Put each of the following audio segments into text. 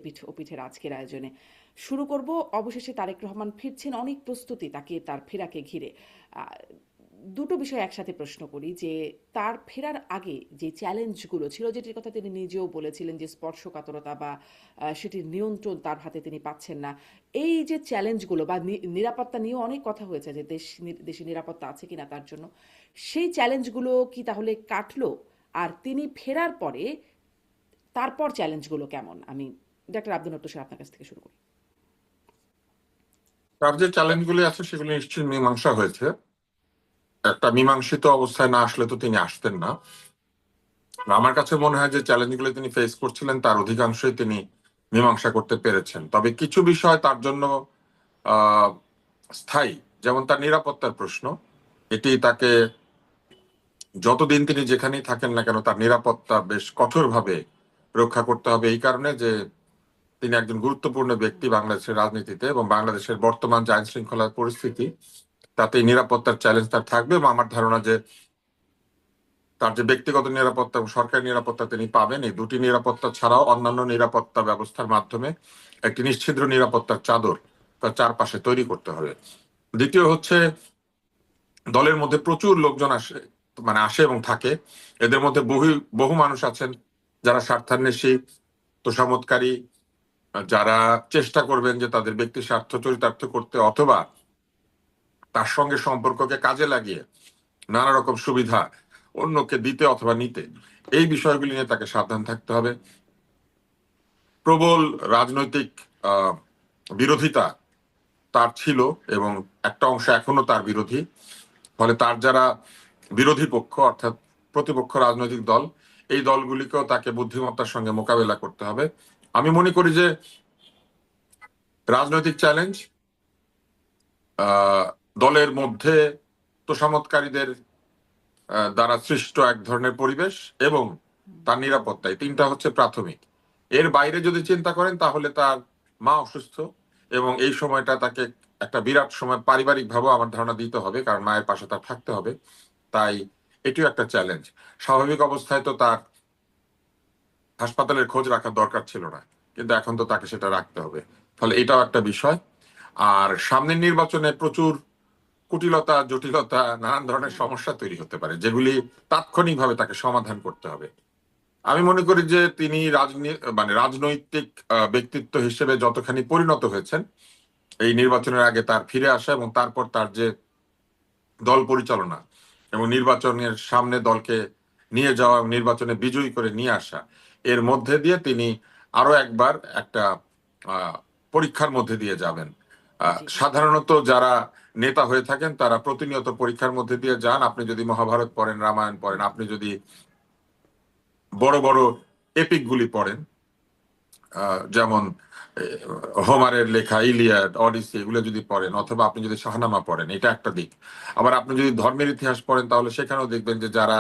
পিঠ ও পিঠের আজকের আয়োজনে শুরু করব। অবশেষে তারেক রহমান ফিরছেন, অনেক প্রস্তুতি তাকে তার ফেরাকে ঘিরে। দুটো বিষয় একসাথে প্রশ্ন করি যে তার ফেরার আগে যে চ্যালেঞ্জগুলো ছিল, যেটির কথা তিনি নিজেও বলেছিলেন যে স্পর্শকাতরতা বা সেটির নিয়ন্ত্রণ তার হাতে তিনি পাচ্ছেন না, এই যে চ্যালেঞ্জগুলো বা নিরাপত্তা নিয়েও অনেক কথা হয়েছে যে দেশে নিরাপত্তা আছে কিনা তার জন্য, সেই চ্যালেঞ্জগুলো কি তাহলে কাটলো? আর তিনি ফেরার পরে তারপর চ্যালেঞ্জগুলো কেমন? আমি ডাক্তার আব্দুল নট্ট আপনার কাছ থেকে শুরু করি। তার যে চ্যালেঞ্জগুলি আছে সেগুলি নিশ্চয়ই মীমাংসা হয়েছে। একটা মীমাংসিত অবস্থায় না আসলে তো তিনি আসতেন না। আমার কাছে মনে হয় যে চ্যালেঞ্জগুলো তিনি ফেস করছিলেন তার অধিকাংশই তিনি মীমাংসা করতে পেরেছেন। তবে কিছু বিষয় তার জন্য আহ স্থায়ী, যেমন তার নিরাপত্তার প্রশ্ন। এটি তাকে যতদিন তিনি যেখানেই থাকেন না কেন তার নিরাপত্তা বেশ কঠোরভাবে রক্ষা করতে হবে, এই কারণে যে তিনি একজন গুরুত্বপূর্ণ ব্যক্তি বাংলাদেশের রাজনীতিতে, এবং বাংলাদেশের বর্তমান যে আইন শৃঙ্খলার পরিস্থিতি তাতে নিরাপত্তার চ্যালেঞ্জ তার থাকবে। এবং আমার ধারণা যে তার যে ব্যক্তিগত নিরাপত্তা এবং সরকারি নিরাপত্তা তিনি পাবেন, এই দুটি নিরাপত্তা ছাড়াও অন্যান্য নিরাপত্তা ব্যবস্থার মাধ্যমে একটি নিশ্ছিদ্র নিরাপত্তার চাদর তার চারপাশে তৈরি করতে হবে। দ্বিতীয় হচ্ছে, দলের মধ্যে প্রচুর লোকজন আসে এবং থাকে। এদের মধ্যে বহু মানুষ আছেন যারা স্বার্থান্বেষী, তোষামোদকারী, যারা চেষ্টা করবেন যে তাদের ব্যক্তি স্বার্থ চরিতার্থ করতে, অথবা তার সঙ্গে সম্পর্ককে কাজে লাগিয়ে নানা রকম সুবিধা অন্যকে দিতে অথবা নিতে। এই বিষয়গুলি নিয়ে তাকে সাবধান থাকতে হবে। প্রবল রাজনৈতিক বিরোধিতা তার ছিল, এবং একটা অংশ এখনো তার বিরোধী। ফলে তার যারা বিরোধী পক্ষ অর্থাৎ প্রতিপক্ষ রাজনৈতিক দল, এই দলগুলিকেও তাকে বুদ্ধিমত্তার সঙ্গে মোকাবেলা করতে হবে। আমি মনে করি যে রাজনৈতিক চ্যালেঞ্জ, দলের মধ্যে তোষামোদকারীদের দ্বারা সৃষ্ট এক ধরনের পরিবেশ এবং তার নিরাপত্তা, এই তিনটা হচ্ছে প্রাথমিক। এর বাইরে যদি চিন্তা করেন তাহলে তার মা অসুস্থ, এবং এই সময়টা তাকে একটা বিরাট সময় পারিবারিক ভাবে আমার ধারণা দিতে হবে, কারণ মায়ের পাশে তার থাকতে হবে। তাই এটিও একটা চ্যালেঞ্জ। স্বাভাবিক অবস্থায় তো তার হাসপাতালের খোঁজ রাখার দরকার ছিল না, কিন্তু এখন তো তাকে সেটা রাখতে হবে। ফলে এটাও একটা বিষয়। আর সামনের নির্বাচনে প্রচুর কুটিলতা, জটিলতা, নানান ধরনের সমস্যা তৈরি হতে পারে, যেগুলি তাৎক্ষণিকভাবে তাকে সমাধান করতে হবে। আমি মনে করি যে তিনি রাজনৈতিক ব্যক্তিত্ব হিসেবে যতখানি পরিণত হয়েছেন এই নির্বাচনের আগে, তার ফিরে আসা এবং তারপর তার যে দল পরিচালনা এবং নির্বাচনের সামনে দলকে নিয়ে যাওয়া, নির্বাচনে বিজয়ী করে নিয়ে আসা, এর মধ্যে দিয়ে তিনি আরো একবার একটা পরীক্ষার মধ্যে দিয়ে যাবেন। সাধারণত যারা নেতা হয়ে থাকেন তারা প্রতিনিয়ত পরীক্ষার মধ্যে দিয়ে যান। আপনি যদি মহাভারত পড়েন, রামায়ণ পড়েন, আপনি যদি বড় বড় এপিক গুলি পড়েন, যেমন হোমারের লেখা ইলিয়াড, অডিসি, এগুলো যদি পড়েন, অথবা আপনি যদি শাহনামা পড়েন, এটা একটা দিক। আবার আপনি যদি ধর্মের ইতিহাস পড়েন তাহলে সেখানেও দেখবেন যে যারা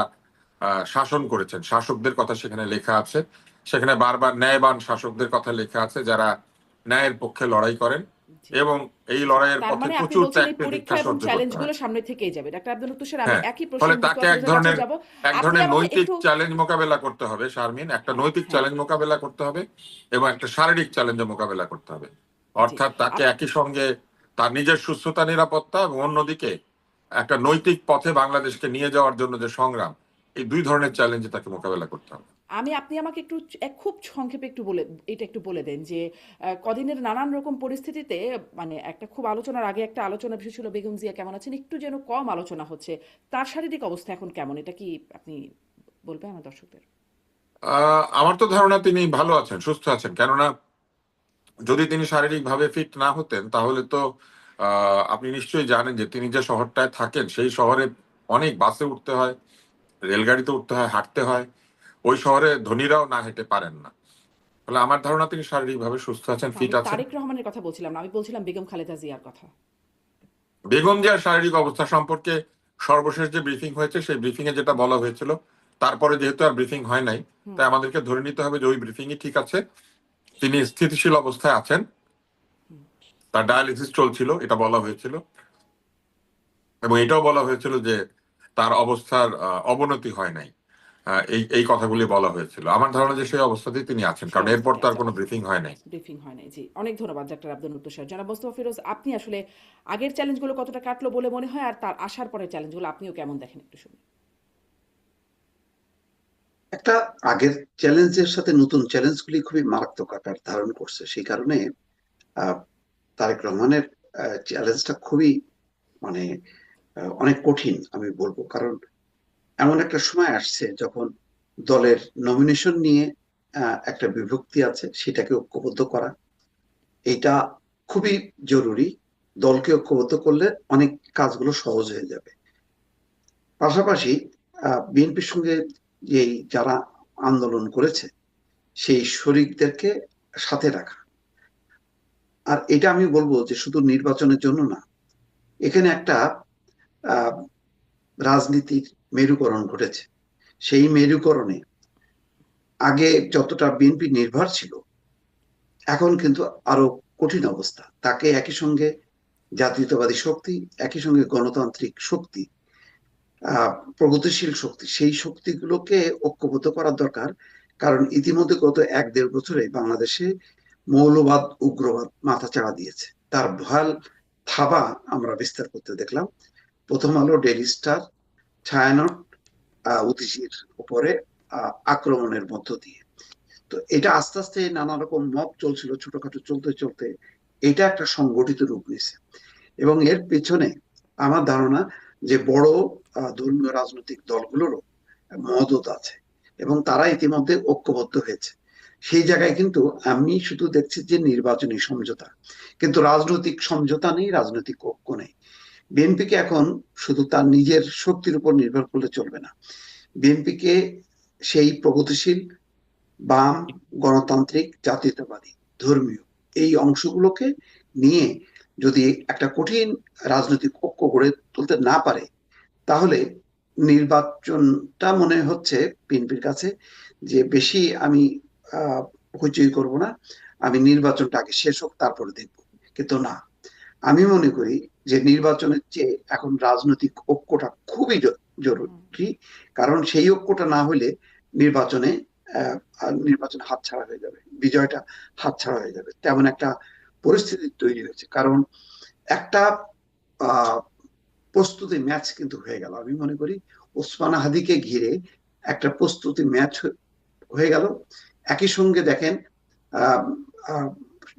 শাসন করেছেন, শাসকদের কথা সেখানে লেখা আছে। সেখানে বারবার ন্যায়বান শাসকদের কথা লেখা আছে, যারা ন্যায়ের পক্ষে লড়াই করেন এবং এই লড়াইয়ের তার পথে মানে আপনি প্রচুর বলছেন ত্যাগ এই পরীক্ষা তিতিক্ষা এবং সহ্য চ্যালেঞ্জ করতে গুলো হয়। সামনে থেকেই যাবে। ডাক্তার আব্দুল নট্ট স্যার, আমি হ্যাঁ, একই প্রশ্ন ফলে তাকে মুস্তফা ফিরোজের কাছেও যাব। এক আপনি ধরনের আমাকে নৈতিক একটু চ্যালেঞ্জ মোকাবেলা করতে হবে শারমিন, একটা হ্যাঁ, নৈতিক হ্যাঁ, চ্যালেঞ্জ মোকাবেলা করতে হবে এবং একটা শারীরিক চ্যালেঞ্জের মোকাবেলা করতে হবে। জি। অর্থাৎ তাকে একই সঙ্গে তার নিজের সুস্থতা, নিরাপত্তা এবং অন্যদিকে একটা নৈতিক পথে বাংলাদেশকে নিয়ে যাওয়ার জন্য যে সংগ্রাম, এই দুই ধরনের চ্যালেঞ্জে তাকে মোকাবেলা করতে হবে। আপনি আমাকে একটু খুব সংক্ষেপে একটু বলে দেন যে কদিনের নানান রকম পরিস্থিতিতে, মানে একটা খুব আলোচনার আগে একটা আলোচনা বিষয় ছিল বেগম জিয়া কেমন আছেন, একটু যেন কম আলোচনা হচ্ছে। তার শারীরিক অবস্থা এখন কেমন, এটা কি আপনি বলবেন আমার দর্শকদের? আমার তো ধারণা তিনি ভালো আছেন, সুস্থ আছেন। কেননা যদি তিনি শারীরিকভাবে ফিট না হতেন তাহলে তো আপনি নিশ্চয়ই জানেন যে তিনি যে শহরটায় থাকেন সেই শহরে অনেক বাসে উঠতে হয়, রেলগাড়িতে উঠতে হয়, হাঁটতে হয়। ওই শহরে ধনীরাও না হেঁটে পারেন না। ফলে আমার ধারণা তিনি শারীরিকভাবে সুস্থ আছেন, না, ফিট আমি আছেন। তারেক রহমানের কথা বলছিলাম না, আমি বলছিলাম বেগম খালেদা জিয়ার কথা। বেগম জিয়ার শারীরিক অবস্থা সম্পর্কে সর্বশেষ যে ব্রিফিং হয়েছে সেই ব্রিফিং এ যেটা বলা হয়েছিল, তারপরে যেহেতু আর ব্রিফিং হয় নাই, হুম। তাই আমাদেরকে ধরে নিতে হবে যে ওই ব্রিফিংই ঠিক আছে। তিনি স্থিতিশীল অবস্থায় আছেন, তার ডায়ালিসিস চলছিল, এটা বলা হয়েছিল। এবং এটাও বলা হয়েছিল যে তার অবস্থার অবনতি হয় নাই। এই এই কথাগুলি বলা হয়েছিল। আমার ধারণা যে সেই অবস্থাতেই তিনি আছেন, সেই কারণ এরপর অবস্থাতে তো আর আছে, কোনো ব্রিফিং হয় নাই। ব্রিফিং হয় নাই। জি, অনেক ধন্যবাদ ডাক্তার আব্দুল মুক্ত স্যার। জনাব মোস্তফা ফিরোজ, আপনি আসলে আগের চ্যালেঞ্জগুলো কতটা কাটলো বলে মনে হয়, আর তার আসার পরের চ্যালেঞ্জগুলো আপনিও কেমন দেখেন একটু শুনি। একটা আগের চ্যালেঞ্জের সাথে নতুন চ্যালেঞ্জগুলি খুবই মারাত্মক আকার ধারণ করছে। সেই কারণে আহ, তারেক রহমানের চ্যালেঞ্জটা খুবই মানে অনেক কঠিন আমি বলবো। কারণ এমন একটা সময় আসছে যখন দলের নমিনেশন নিয়ে একটা বিভক্তি আছে, সেটাকে ঐক্যবদ্ধ করা এটা খুবই জরুরি। দলকে ঐক্যবদ্ধ করলে অনেক কাজগুলো সহজ হয়ে যাবে। পাশাপাশি বিএনপির সঙ্গে যেই যারা আন্দোলন করেছে সেই শরিকদেরকে সাথে রাখা। আর এটা আমি বলবো যে শুধু নির্বাচনের জন্য না, এখানে একটা আহ, রাজনীতির মেরুকরণ ঘটেছে। সেই মেরুকরণে আগে যতটা বিএনপি নির্ভর ছিল, এখন কিন্তু আরো কঠিন অবস্থা। তাকে একই সঙ্গে জাতীয়তাবাদী শক্তি, একই সঙ্গে গণতান্ত্রিক শক্তি, প্রগতিশীল শক্তি, সেই শক্তিগুলোকে ঐক্যবদ্ধ করার দরকার। কারণ ইতিমধ্যে গত 1-1.5 বছরে বাংলাদেশে মৌলবাদ, উগ্রবাদ মাথাচাড়া দিয়েছে। তার ভয়াল থাবা আমরা বিস্তার করতে দেখলাম। প্রথম আলো, ডেইলি স্টার, ছায়ানট, উদীচীর উপরে আক্রমণের মধ্য দিয়ে। তো এটা আস্তে আস্তে নানা রকম মব চলছিল, ছোটখাটো চলতে চলতে এটা একটা সংগঠিত রূপ নিয়েছে। এবং এর পেছনে আমার ধারণা যে বড় ধর্মীয় রাজনৈতিক দলগুলোরও মদত আছে এবং তারা ইতিমধ্যে ঐক্যবদ্ধ হয়েছে। সেই জায়গায় কিন্তু আমি শুধু দেখছি যে নির্বাচনী সমঝোতা, কিন্তু রাজনৈতিক সমঝোতা নেই, রাজনৈতিক ঐক্য নেই। বিএনপিকে এখন শুধু তার নিজের শক্তির উপর নির্ভর করলে চলবে না। বিএনপিকে সেই প্রগতিশীল, বাম, গণতান্ত্রিক, জাতীয়তাবাদী, ধর্মীয় এই অংশগুলোকে নিয়ে যদি একটা কঠিন রাজনৈতিক ঐক্য গড়ে তুলতে না পারে, তাহলে নির্বাচনটা মনে হচ্ছে বিএনপির কাছে যে বেশি আমি হইচই করব না, আমি নির্বাচনটা আগে শেষ হোক তারপরে দেখবো। কিন্তু না, আমি মনে করি যে নির্বাচনের চেয়ে এখন রাজনৈতিক ঐক্যটা খুবই জরুরি। কারণ সেই ঐক্যটা না হলে নির্বাচনে নির্বাচন হাতছাড়া হয়ে যাবে, বিজয়টা হাতছাড়া হয়ে যাবে। তেমন একটা পরিস্থিতি তৈরি হয়েছে। কারণ একটা আহ প্রস্তুতি ম্যাচ কিন্তু হয়ে গেল। আমি মনে করি ওসমান হাদিকে ঘিরে একটা প্রস্তুতি ম্যাচ হয়ে গেল। একই সঙ্গে দেখেন আহ আহ,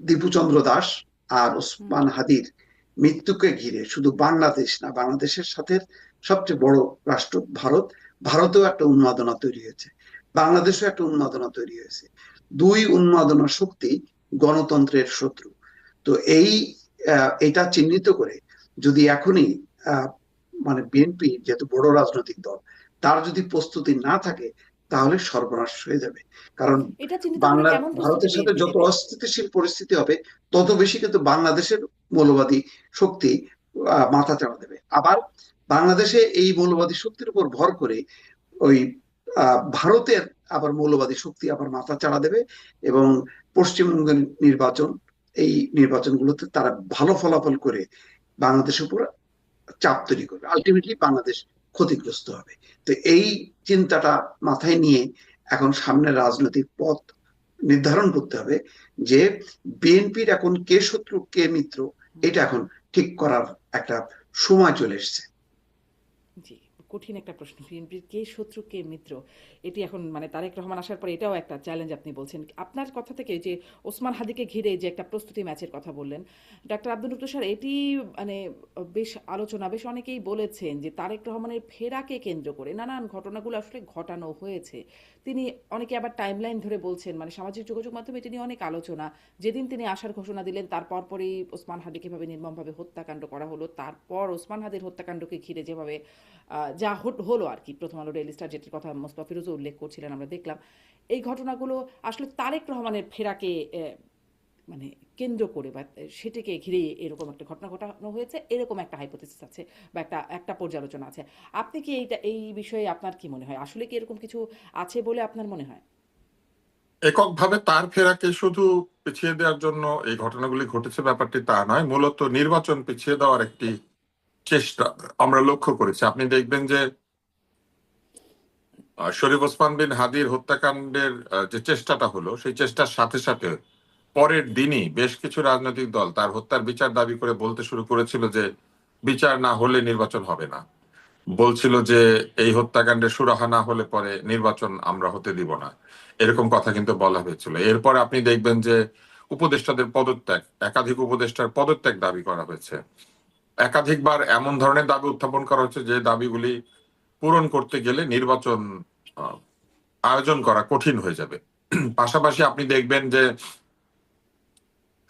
দীপুচন্দ্র দাস আর ওসমান হাদির মৃত্যুকে ঘিরে শুধু বাংলাদেশ না, বাংলাদেশের সাথে সবচেয়ে বড় রাষ্ট্র ভারত, ভারতেও একটা উন্মাদনা তৈরি হয়েছে, বাংলাদেশেও একটা উন্মাদনা তৈরি হয়েছে। দুই উন্মাদনা শক্তি গণতন্ত্রের শত্রু। তো এটা চিহ্নিত করে যদি এখনই আহ, মানে বিএনপি যেহেতু বড় রাজনৈতিক দল, তার যদি প্রস্তুতি না থাকে তাহলে সর্বনাশ হয়ে যাবে। কারণ এটা চিহ্নিত করে কেমন প্রস্তুতি ভারতের সাথে বিএনপি যত নেবে? অস্থিতিশীল পরিস্থিতি হবে, তত বেশি কিন্তু বাংলাদেশের মৌলবাদী শক্তি মাথা চাড়া দেবে। আবার বাংলাদেশে এই মৌলবাদী শক্তির উপর ভর করে ওই ভারতের আবার মৌলবাদী শক্তি আবার মাথা চাড়া দেবে। এবং পশ্চিমবঙ্গের নির্বাচন, এই নির্বাচনগুলোতে তারা ভালো ফলাফল করে বাংলাদেশের উপর চাপ তৈরি করবে, আলটিমেটলি বাংলাদেশ ক্ষতিগ্রস্ত হবে। তো এই চিন্তাটা মাথায় নিয়ে এখন সামনের রাজনৈতিক পথ নির্ধারণ করতে হবে যে বিএনপির এখন কে শত্রু কে মিত্র, এটা এখন ঠিক করার একটা সময় চলে এসছে। জি, কঠিন একটা প্রশ্ন। বিএনপির কে শত্রু কে মিত্র, এটি এখন মানে তারেক রহমান আসার পরে এটাও একটা চ্যালেঞ্জ আপনি বলছেন। আপনার কথা থেকে যে ওসমান হাদিকে ঘিরে যে একটা প্রস্তুতি ম্যাচের কথা বললেন ডাক্তার আব্দুল মুক্ত স্যার, এটি মানে বেশ আলোচনা, বেশ অনেকেই বলেছেন যে তারেক রহমানের ফেরাকে কেন্দ্র করে নানান ঘটনাগুলো আসলে ঘটানো হয়েছে। তিনি অনেকে আবার টাইমলাইন ধরে বলছেন, মানে সামাজিক যোগাযোগ মাধ্যমে এটি নিয়ে অনেক আলোচনা। যেদিন তিনি আসার ঘোষণা দিলেন তার পরপরই ওসমান হাদিকে এভাবে নির্মমভাবে হত্যাকাণ্ড করা হলো। তারপর ওসমান হাদির হত্যাকাণ্ডকে ঘিরে যেভাবে যা হলো আর কি, প্রথম আলো ডেইলি স্টার যেটির কথা মোস্তফা ফিরোজও উল্লেখ করছিলেন, আমরা দেখলাম এই ঘটনাগুলো আসলে তারেক রহমানের ফেরাকে মানে কেন্দ্র করে বা সেটিকে ঘিরে এরকম একটা ঘটনা ঘটানো হয়েছে, এরকম একটা হাইপোথিসিস আছে বা একটা একটা পর্যালোচনা আছে। আপনি কি এই বিষয়ে আপনার কি মনে হয়, আসলে কি এরকম কিছু আছে বলে আপনার মনে হয়? এককভাবে তার ফেরাকে শুধু পিছিয়ে দেওয়ার জন্য এই ঘটনাগুলি ঘটেছে ব্যাপারটি তা নয়, মূলত নির্বাচন পিছিয়ে দেওয়ার একটি চেষ্টা আমরা লক্ষ্য করেছি। আপনি দেখবেন যে শরীফ ওসমান বিন হাদির হত্যাকাণ্ডের যে চেষ্টাটা হলো, সেই চেষ্টার সাথে সাথে পরের দিনই বেশ কিছু রাজনৈতিক দল তার হত্যার বিচার দাবি করে বলতে শুরু করেছিল যে বিচার না হলে নির্বাচন হবে না। বলছিল যে এই হত্যাকাণ্ডের সুরাহা না হলে পরে নির্বাচন আমরা হতে দিব না, এরকম কথা কিন্তু বলা হয়েছিল। এরপরে আপনি দেখবেন যে উপদেষ্টাদের পদত্যাগ, একাধিক উপদেষ্টার পদত্যাগ দাবি করা হয়েছে। একাধিকবার এমন ধরনের দাবি উত্থাপন করা হচ্ছে যে দাবিগুলি পূরণ করতে গেলে নির্বাচন আহ, আয়োজন করা কঠিন হয়ে যাবে। পাশাপাশি আপনি দেখবেন যে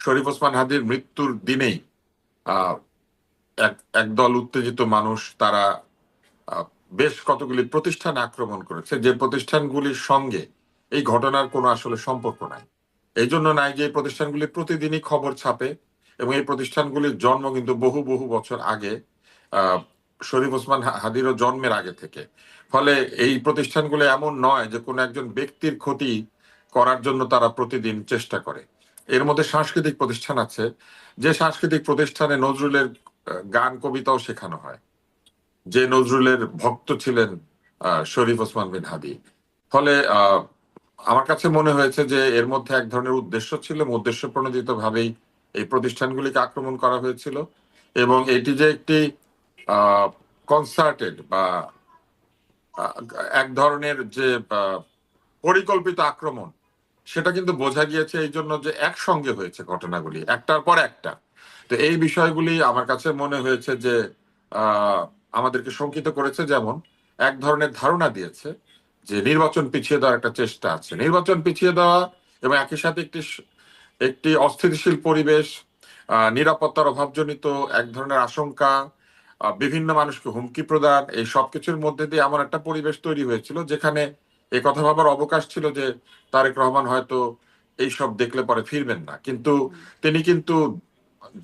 শরীফ ওসমান হাদির মৃত্যুর দিনেই আহ, একদল উত্তেজিত মানুষ তারা আহ, বেশ কতগুলি প্রতিষ্ঠান আক্রমণ করেছে, যে প্রতিষ্ঠানগুলির সঙ্গে এই ঘটনার কোনো আসলে সম্পর্ক নাই। এই জন্য নাই যে এই প্রতিষ্ঠানগুলি প্রতিদিনই খবর ছাপে, এবং এই প্রতিষ্ঠানগুলির জন্ম কিন্তু বহু বহু বছর আগে, আহ শরীফ ওসমান হাদিরও জন্মের আগে থেকে। ফলে এই প্রতিষ্ঠানগুলো এমন নয় যে কোনো একজন ব্যক্তির ক্ষতি করার জন্য তারা প্রতিদিন চেষ্টা করে। এর মধ্যে সাংস্কৃতিক প্রতিষ্ঠান আছে, যে সাংস্কৃতিক প্রতিষ্ঠানে নজরুলের গান কবিতাও শেখানো হয়, যে নজরুলের ভক্ত ছিলেন শরীফ ওসমান বিন হাদি। ফলে আমার কাছে মনে হয়েছে যে এর মধ্যে এক ধরনের উদ্দেশ্য ছিল, উদ্দেশ্য প্রণোদিত ভাবেই এই প্রতিষ্ঠানগুলিকে আক্রমণ করা হয়েছিল। এবং এটি যে একটি কনসার্টেড বা আহ, এক ধরনের যে পরিকল্পিত আক্রমণ, সেটা কিন্তু বোঝা গিয়েছে এই জন্য যে একসঙ্গে হয়েছে ঘটনাগুলি একটার পর একটা। তো এই বিষয়গুলি আমার কাছে মনে হয়েছে যে আহ আমাদেরকে শঙ্কিত করেছে। যেমন এক ধরনের ধারণা দিয়েছে যে নির্বাচন পিছিয়ে দেওয়ার একটা চেষ্টা আছে, নির্বাচন পিছিয়ে দেওয়া এবং একই সাথে একটি একটি অস্থিতিশীল পরিবেশ, নিরাপত্তার অভাবজনিত এক ধরনের আশঙ্কা, বিভিন্ন মানুষকে হুমকি প্রদান, এই সবকিছুর মধ্যে দিয়ে এমন একটা পরিবেশ তৈরি হয়েছিল যেখানে এ কথা ভাবার অবকাশ ছিল যে তারেক রহমান হয়তো এইসব দেখলে পরে ফিরবেন না। কিন্তু তিনি কিন্তু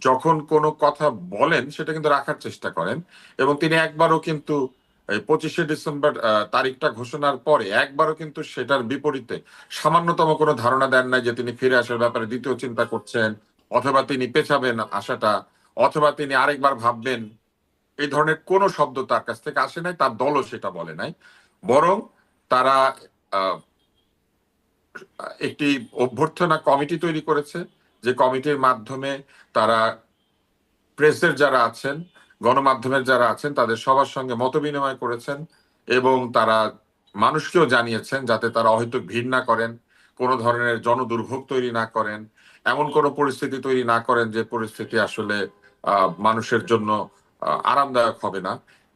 যখন কোনো কথা বলেন সেটা কিন্তু রাখার চেষ্টা করেন, এবং তিনি একবারও কিন্তু 25শে ডিসেম্বর তারিখটা ঘোষণার পরে একবারও কিন্তু সেটার বিপরীতে সামান্যতম কোনো ধারণা দেন নাই যে তিনি ফিরে আসার ব্যাপারে দ্বিতীয় চিন্তা করছেন, অথবা তিনি পেছাবেন আশাটা, অথবা তিনি আরেকবার ভাববেন। এই ধরনের কোনো শব্দ তার কাছ থেকে আসে নাই, তার দলও সেটা বলে নাই। বরং তারা আহ, একটি অভ্যর্থনা কমিটি তৈরি করেছে, যে কমিটির মাধ্যমে তারা প্রেসের যারা আছেন, গণমাধ্যমের যারা আছেন, তাদের সবার সঙ্গে মত বিনিময় করেছেন, এবং তারা মানুষকেও জানিয়েছেন যাতে তারা হয়তো ভিড় না করেন, কোনো ধরনের জনদুর্ভোগ তৈরি না করেন, এমন কোনো পরিস্থিতি তৈরি না করেন যে পরিস্থিতি আসলে মানুষের জন্য আরামদায়ক হবে না।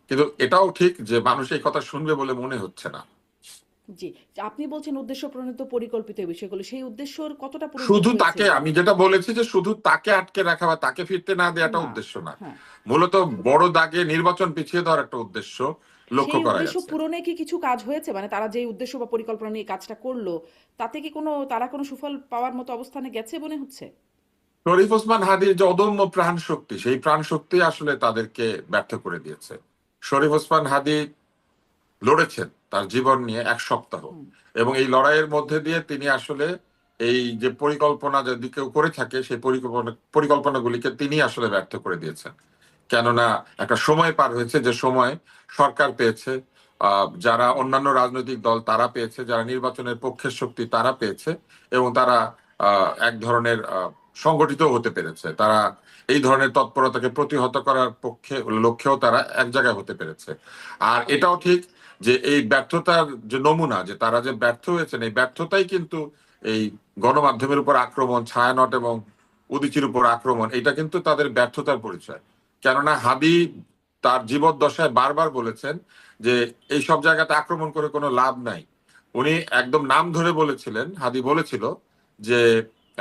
কিন্তু এটাও ঠিক যে মানুষ এই কথা শুনবে বলে মনে হচ্ছে না। জি, আপনি বলছেন উদ্দেশ্য প্রণীত পরিকল্পিত এই বিষয়গুলো, সেই উদ্দেশ্যর কতটা পূরণ শুধু হয়েছে? তাকে, আমি যেটা বলেছি যে শুধু তাকে আটকে রাখা বা তাকে ফিরতে না দেওয়াটা না, উদ্দেশ্য না, হ্যাঁ, মূলত বড় দাগে নির্বাচন পিছিয়ে দেওয়ার একটা উদ্দেশ্য লক্ষ্য সেই করা উদ্দেশ্য গেছে। পূরণে কি কিছু কাজ হয়েছে? মানে তারা যে উদ্দেশ্য বা পরিকল্পনা নিয়ে কাজটা করলো, তাতে কি তারা কোনো সুফল পাওয়ার মতো অবস্থানে গেছে মনে হচ্ছে? শরীফ ওসমান হাদির যে অদম্য প্রাণ শক্তি, সেই প্রাণ শক্তি আসলে তাদেরকে ব্যর্থ করে দিয়েছে। শরীফ ওসমান হাদি লড়েছেন তার জীবন নিয়ে 1 সপ্তাহ, হুম, এবং এই লড়াইয়ের মধ্যে দিয়ে তিনি আসলে এই যে পরিকল্পনা যদি কেউ করে থাকে, সেই পরিকল্পনাগুলিকে তিনি আসলে ব্যর্থ করে দিয়েছেন। কেননা একটা সময় পার হয়েছে, যে সময় সরকার পেয়েছে, যারা অন্যান্য রাজনৈতিক দল তারা পেয়েছে, যারা নির্বাচনের পক্ষের শক্তি তারা পেয়েছে, এবং তারা এক ধরনের সংগঠিত হতে পেরেছে। তারা এই ধরনের তৎপরতাকে প্রতিহত করার লক্ষ্যেও তারা এক জায়গায় হতে পেরেছে। আর এটাও ঠিক যে এই ব্যর্থতার যে নমুনা, যে তারা যে ব্যর্থ হয়েছেন, এই ব্যর্থতাই কিন্তু এই গণমাধ্যমের উপর আক্রমণ, ছায়ানট এবং উদীচীর উপর আক্রমণ, এটা কিন্তু তাদের ব্যর্থতার পরিচয়। কেননা হাদি তার জীবদ্দশায় বারবার বলেছেন যে এই সব জায়গাতে আক্রমণ করে কোনো লাভ নাই। উনি একদম নাম ধরে বলেছিলেন, হাদি বলেছিল যে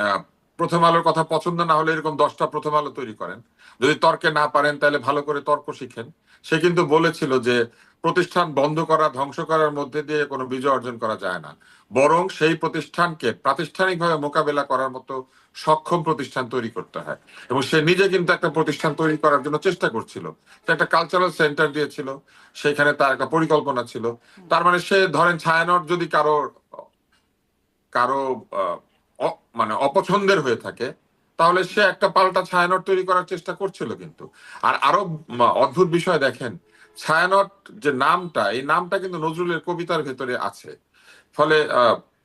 আহ, প্রথম আলোর কথা পছন্দ না হলে এরকম 10টা প্রথম আলো তৈরি করেন, যদি তর্কে না পারেন তাহলে ভালো করে তর্ক শিখেন। সে কিন্তু বলেছিল যে প্রতিষ্ঠান বন্ধ করা, ধ্বংস করার মধ্যে দিয়ে কোনো বিজয় অর্জন করা যায় না, বরং সেই প্রতিষ্ঠানকে প্রাতিষ্ঠানিকভাবে মোকাবেলা করার মতো সক্ষম প্রতিষ্ঠান তৈরি করতে হয়। এবং সে নিজে কিন্তু একটা প্রতিষ্ঠান তৈরি করার জন্য চেষ্টা করছিল, সে একটা কালচারাল সেন্টার দিয়েছিল, সেখানে তার একটা পরিকল্পনা ছিল। হুম, তার মানে সে ধরেন ছায়ানট যদি কারো কারো মানে অপছন্দের হয়ে থাকে, তাহলে সে একটা পাল্টা ছায়ানট তৈরি করার চেষ্টা করছিল কিন্তু। আর আরো অদ্ভুত বিষয় দেখেন, ছায়ানট যে নামটা, এই নামটা কিন্তু নজরুলের কবিতার ভেতরে আছে। ফলে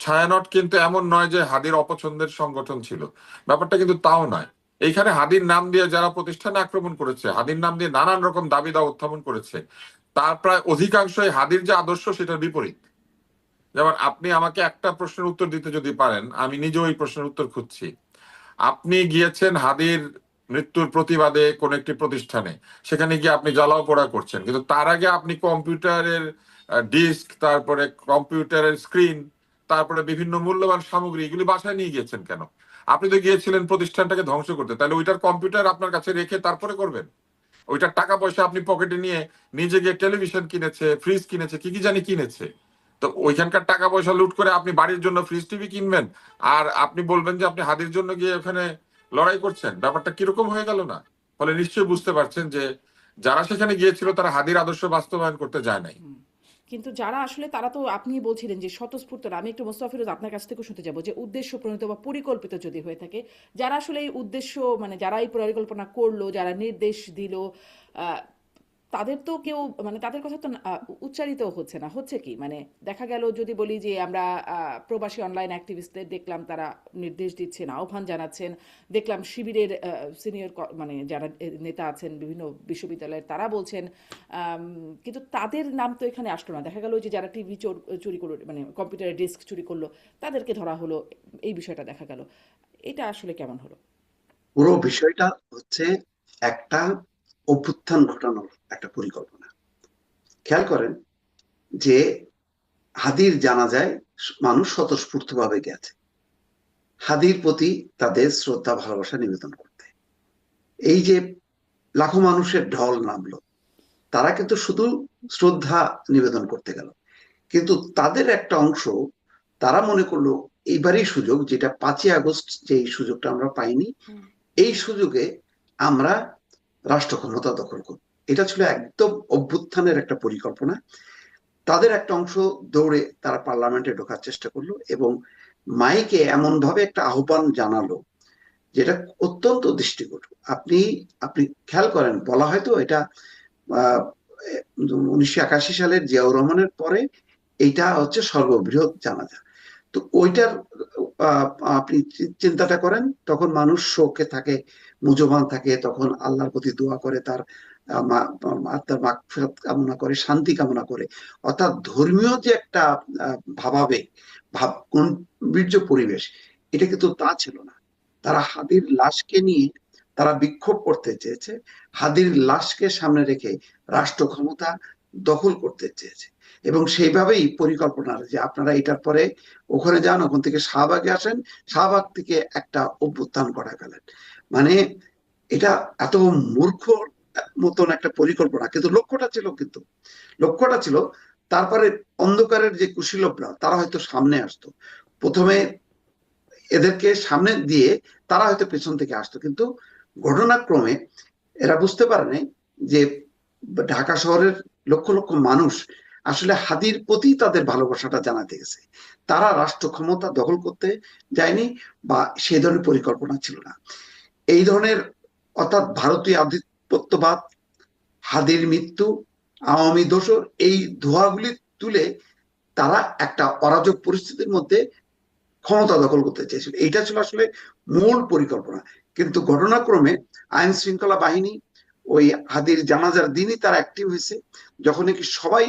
ছায়ানট কিন্তু এমন নয় যে হাদির অপছন্দের সংগঠন ছিল, ব্যাপারটা কিন্তু তাও নয়। এইখানে হাদির নাম দিয়ে যারা প্রতিষ্ঠানে আক্রমণ করেছে, হাদির নাম দিয়ে নানান রকম দাবি দাওয়া উত্থাপন করেছে, তার প্রায় অধিকাংশই হাদির যে আদর্শ সেটার বিপরীত। যেমন আপনি আমাকে একটা প্রশ্নের উত্তর দিতে যদি পারেন, আমি নিজেও এই প্রশ্নের উত্তর খুঁজছি। আপনি গিয়েছেন হাদির মৃত্যুর প্রতিবাদে কোন একটি প্রতিষ্ঠানে, সেখানে গিয়ে আপনি জ্বালাও পোড়া করছেন, কিন্তু তার আগে আপনি কম্পিউটারের ডিস্ক, তারপরে কম্পিউটারের স্ক্রিন, তারপরে বিভিন্ন মূল্যবান সামগ্রী এগুলি বাসায় নিয়ে গিয়েছেন কেন? আপনি তো গিয়েছিলেন প্রতিষ্ঠানটাকে ধ্বংস করতে, তাহলে ওইটার কম্পিউটার আপনার কাছে রেখে তারপরে করবেন? ওইটার টাকা পয়সা আপনি পকেটে নিয়ে নিজে গিয়ে টেলিভিশন কিনেছে, ফ্রিজ কিনেছে, কি কি জানি কিনেছে। তো ওইখানকার টাকা পয়সা লুট করে আপনি বাড়ির জন্য ফ্রিজ টিভি কিনবেন, আর আপনি বলবেন যে আপনি হাদির জন্য গিয়ে ওখানে লড়াই করছেন? ব্যাপারটা কিরকম হয়ে গেল না? ফলে নিশ্চয়ই বুঝতে পারছেন যে যারা সেখানে গিয়েছিল তারা হাদির আদর্শ বাস্তবায়ন করতে যায় নাই। হুম। কিন্তু যারা আসলে তারা তো আপনি বলছিলেন যে স্বতঃস্ফূর্ত না। আমি একটু মোস্তফা ফিরোজ আপনার কাছ থেকে শুনতে যাবো যে উদ্দেশ্য প্রণীত বা পরিকল্পিত যদি হয়ে থাকে, যারা আসলে এই উদ্দেশ্য মানে যারা এই পরিকল্পনা করলো, যারা নির্দেশ দিল, আহ, তাদের তো কেউ মানে তাদের কথা তো উচ্চারিত হচ্ছে না, হচ্ছে কি মানে দেখা গেল যদি বলি যে আমরা প্রবাসী অনলাইন অ্যাক্টিভিস্টদের দেখলাম তারা নির্দেশ দিচ্ছেন, আহ্বান জানাচ্ছেন, দেখলাম শিবিরের সিনিয়র মানে যারা নেতা আছেন বিভিন্ন বিশ্ববিদ্যালয়ের তারা বলছেন, আম, কিন্তু তাদের নাম তো এখানে আসলো না। দেখা গেল যে যারা টিভি চুরি করলো মানে কম্পিউটারের ডিস্ক চুরি করলো তাদেরকে ধরা হলো, এই বিষয়টা দেখা গেল। এটা আসলে কেমন হলো? পুরো বিষয়টা হচ্ছে একটা অভ্যুত্থান ঘটানোর একটা পরিকল্পনা। খেয়াল করেন যে হাদির জানাজায় মানুষ স্বতঃস্ফূর্তভাবে গেছে হাদির প্রতি তাদের শ্রদ্ধা ভালোবাসা নিবেদন করতে। এই যে লাখো মানুষের ঢল নামলো, তারা কিন্তু শুধু শ্রদ্ধা নিবেদন করতে গেল, কিন্তু তাদের একটা অংশ তারা মনে করলো এইবারই সুযোগ, যেটা 5ই আগস্ট যে সুযোগটা আমরা পাইনি, হুম। এই সুযোগে আমরা রাষ্ট্র ক্ষমতা দখল করব। এটা ছিল একদম অভ্যুত্থানের একটা পরিকল্পনা। তাদের একটা অংশ দৌড়ে তারা পার্লামেন্টে ঢোকার চেষ্টা করলো এবং মাইকে এমন ভাবে একটা আহ্বান জানালো যেটা অত্যন্ত দৃষ্টিকটু। আপনি আপনি খেয়াল করেন, বলা হয়তো এটা 1981 সালের জিয়াউর রহমানের পরে এইটা হচ্ছে সর্ববৃহৎ জানাজা। তো ওইটার আপনি চিন্তাটা করেন, তখন মানুষ শোকে থাকে, মুজবান থাকে, তখন আল্লাহর প্রতি দোয়া করে, তার আত্মার মাগফিরাত কামনা করে, শান্তি কামনা করে। অর্থাৎ ধর্মীয় যে একটা ভাবাবেগ, ভাব বীর্য পরিবেশ, এটা কিন্তু তা ছিল না। তারা হাদির লাশকে নিয়ে তারা বিক্ষোভ করতে চেয়েছে, হাদির লাশকে সামনে রেখে রাষ্ট্র ক্ষমতা দখল করতে চেয়েছে। এবং সেইভাবেই পরিকল্পনা যে আপনারা এটার পরে ওখানে যান, ওখান থেকে শাহবাগে আসেন, শাহবাগ থেকে একটা অভ্যুত্থান করা ফেলেন। মানে এটা এত মূর্খ মতন একটা পরিকল্পনা, কিন্তু লক্ষ্যটা ছিল তারপরে অন্ধকারের যে কুশীলবরা তারা হয়তো সামনে আসতো, প্রথমে এদেরকে সামনে দিয়ে তারা হয়তো পেছন থেকে আসতো, কিন্তু ঘটনাক্রমে এরা বুঝতে পারেনি যে ঢাকা শহরের লক্ষ লক্ষ মানুষ আসলে হাদির প্রতি তাদের ভালোবাসাটা জানাতে গেছে। তারা রাষ্ট্র ক্ষমতা দখল করতে যায়নি, বা সেই ধরনের পরিকল্পনা ছিল না। এই ধরনের অর্থাৎ ভারতীয় আধিপত্যবাদ, হাদির মৃত্যু, আওয়ামী দোসর, এই ধোঁয়াগুলি তুলে তারা একটা অরাজক পরিস্থিতির মধ্যে ক্ষমতা দখল করতে চেয়েছিল। এইটা ছিল আসলে মূল পরিকল্পনা। কিন্তু ঘটনাক্রমে আইন শৃঙ্খলা বাহিনী ওই হাদির জানাজার দিনই তারা অ্যাক্টিভ হয়েছে, যখন কি সবাই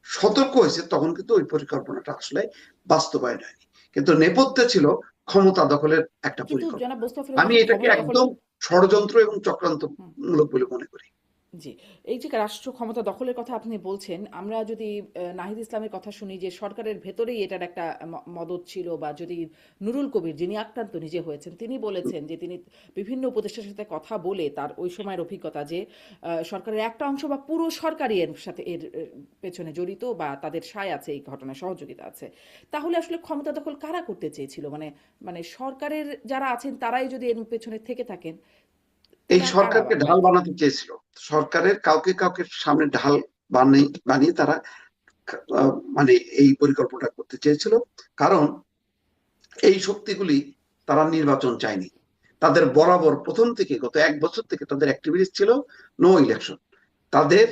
সতর্ক হয়েছে, তখন কিন্তু ওই পরিকল্পনাটা আসলে বাস্তবায়ন হয়নি। কিন্তু নেপথ্যে ছিল ক্ষমতা দখলের একটা কিন্তু পরিকল্পনা। জনাব মোস্তফা ফিরোজ আমি এই যে এটাকে ক্ষমতা দখল, একদম ষড়যন্ত্র এবং হুম, চক্রান্তমূলক বলে মনে করি। জি, এই যে রাষ্ট্র ক্ষমতা দখলের কথা আপনি বলছেন, আমরা যদি নাহিদ ইসলামের কথা শুনি যে সরকারের ভেতরেই এটার একটা মদদ ছিল, বা যদি নুরুল কবির যিনি আক্রান্ত নিজে হয়েছেন তিনি বলেছেন যে তিনি বিভিন্ন উপদেষ্টার সাথে কথা বলে তার ওই সময়ের অভিজ্ঞতা যে সরকারের একটা অংশ বা পুরো সরকারই এর সাথে এর পেছনে জড়িত বা তাদের সায় আছে, এই ঘটনায় সহযোগিতা আছে। তাহলে আসলে ক্ষমতা দখল কারা করতে চেয়েছিল? মানে মানে সরকারের যারা আছেন তারাই যদি এর পেছনে থেকে থাকেন, এই না কারা সরকারকে ঢাল বানাতে চেয়েছিল, সরকারের কাউকে কাউকে সামনে ঢাল বানিয়ে তারা মানে এই পরিকল্পনা করতে চেয়েছিল। কারণ এই শক্তিগুলি তারা নির্বাচন চায়নি। তাদের বরাবর প্রথম থেকে গত 1 বছর থেকে তাদের অ্যাক্টিভিটিস ছিল নো ইলেকশন। তাদের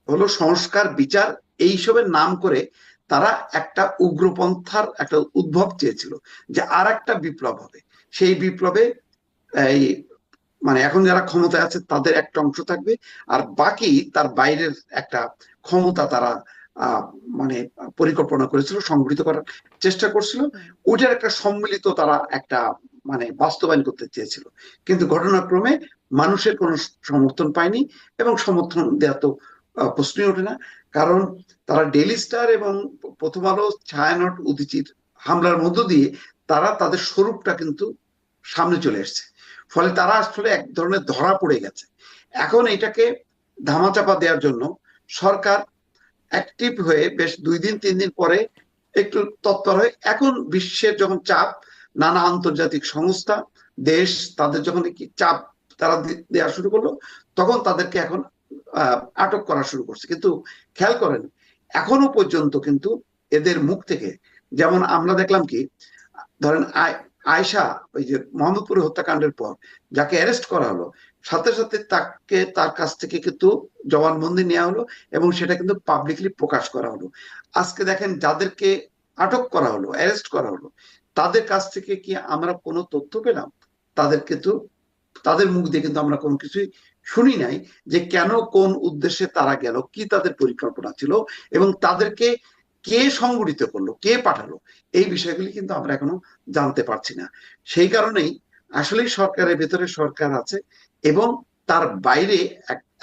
হলো সংস্কার, বিচার, এইসবের নাম করে তারা একটা উগ্রপন্থার একটা উদ্ভব চেয়েছিল, যে আর একটা বিপ্লব হবে। সেই বিপ্লবে এই মানে এখন যারা ক্ষমতায় আছে তাদের একটা অংশ থাকবে, আর বাকি তার বাইরের একটা ক্ষমতা তারা আহ মানে পরিকল্পনা করেছিল, সংগঠিত করার চেষ্টা করছিল। হুম। ওইটার একটা সম্মিলিত তারা একটা মানে বাস্তবায়ন করতে চেয়েছিল। কিন্তু ঘটনাক্রমে মানুষের কোনো সমর্থন পায়নি, এবং সমর্থন দেওয়া তো প্রশ্নই ওঠে না। কারণ তারা ডেইলি স্টার এবং প্রথম আলো, ছায়ানট, উদীচীর হামলার মধ্য দিয়ে তারা তাদের স্বরূপটা কিন্তু সামনে চলে এসছে। ফলে তারা আসলে এক ধরনের ধরা পড়ে গেছে। এখন এটাকে ধামাচাপা দেওয়ার জন্য সরকার অ্যাক্টিভ হয়ে বেশ 2 দিন 3 দিন পরে একটু তৎপর হয়ে, এখন বিশ্বের যখন চাপ, নানা আন্তর্জাতিক সংস্থা, দেশ, তাদের যখন কি চাপ তারা দেওয়া শুরু করলো, তখন তাদেরকে এখন আটক করা শুরু করছে। কিন্তু খেয়াল করেন, এখনো পর্যন্ত কিন্তু এদের মুখ থেকে, যেমন আমরা দেখলাম কি, ধরেন আয়শা, ওই যে মোহাম্মদপুরে হত্যাকাণ্ডের পর যাকে অ্যারেস্ট করা হলো, সাথে সাথে তাকে তার কাছ থেকে কিন্তু জবানবন্দি নেওয়া হলো, এবং সেটা কিন্তু পাবলিকলি প্রকাশ করা হলো। আজকে দেখেন, যাদেরকে আটক করা হলো, অ্যারেস্ট করা হলো, তাদের কাছ থেকে কি আমরা কোনো তথ্য পেলাম? তাদের কিন্তু, তাদের মুখ দিয়ে কিন্তু আমরা কোনো কিছুই শুনি নাই, যে কেন, কোন উদ্দেশ্যে তারা গেল, কি তাদের পরিকল্পনা ছিল, এবং তাদেরকে কে সংগঠিত করলো, কে পাঠালো, এই বিষয়গুলি কিন্তু আমরা এখনো জানতে পারছি না। সেই কারণেই আসলেই সরকারের ভেতরে সরকার আছে, এবং তার বাইরে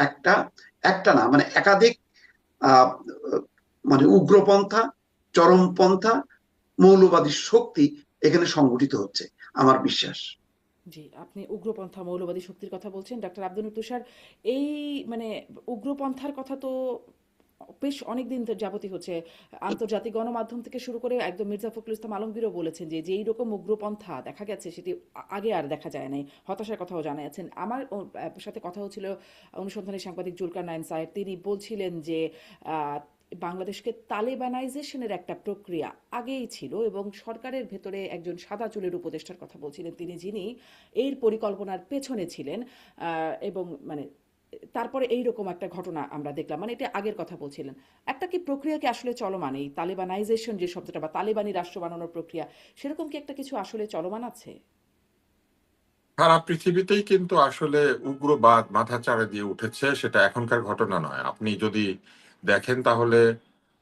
একটা একটা না মানে একাধিক আহ মানে উগ্রপন্থা, চরমপন্থা, মৌলবাদী শক্তি এখানে সংগঠিত হচ্ছে, আমার বিশ্বাস। জি, আপনি উগ্রপন্থা মৌলবাদী শক্তির কথা বলছেন ডাক্তার আব্দুল তুষার। এই মানে উগ্রপন্থার কথা তো বেশ অনেকদিন যাবতই হচ্ছে। আন্তর্জাতিক গণমাধ্যম থেকে শুরু করে একদম মির্জা ফখরুল ইসলাম আলমগীরও বলেছেন যে যেই রকম উগ্রপন্থা দেখা গেছে সেটি আগে আর দেখা যায় নাই। হতাশার কথাও জানিয়েছেন। আমার সাথে কথা হচ্ছিল অনুসন্ধানী সাংবাদিক জুলকার নাইন সাহেব, তিনি বলছিলেন যে আহ, বাংলাদেশকে তালেবানাইজেশনের একটা প্রক্রিয়া আগেই ছিল, এবং সরকারের ভেতরে একজন সাদা চুলের উপদেষ্টার কথা বলছিলেন তিনি, যিনি এর পরিকল্পনার পেছনে ছিলেন। এবং মানে তারপরে এইরকম একটা ঘটনা আমরা দেখলাম, মানে এটা আগের কথা বলছিলেন। একটা কি প্রক্রিয়া কি আসলে চলমান, এই তালেবানাইজেশন যে শব্দটা বা তালেবানি রাষ্ট্র বানানোর প্রক্রিয়া, সেরকম কি একটা কিছু আসলে চলমান আছে? সারা পৃথিবীতেই কিন্তু আসলে উগ্রবাদ মাথাচাড়া দিয়ে উঠেছে, সেটা এখনকার ঘটনা নয়। আপনি যদি দেখেন তাহলে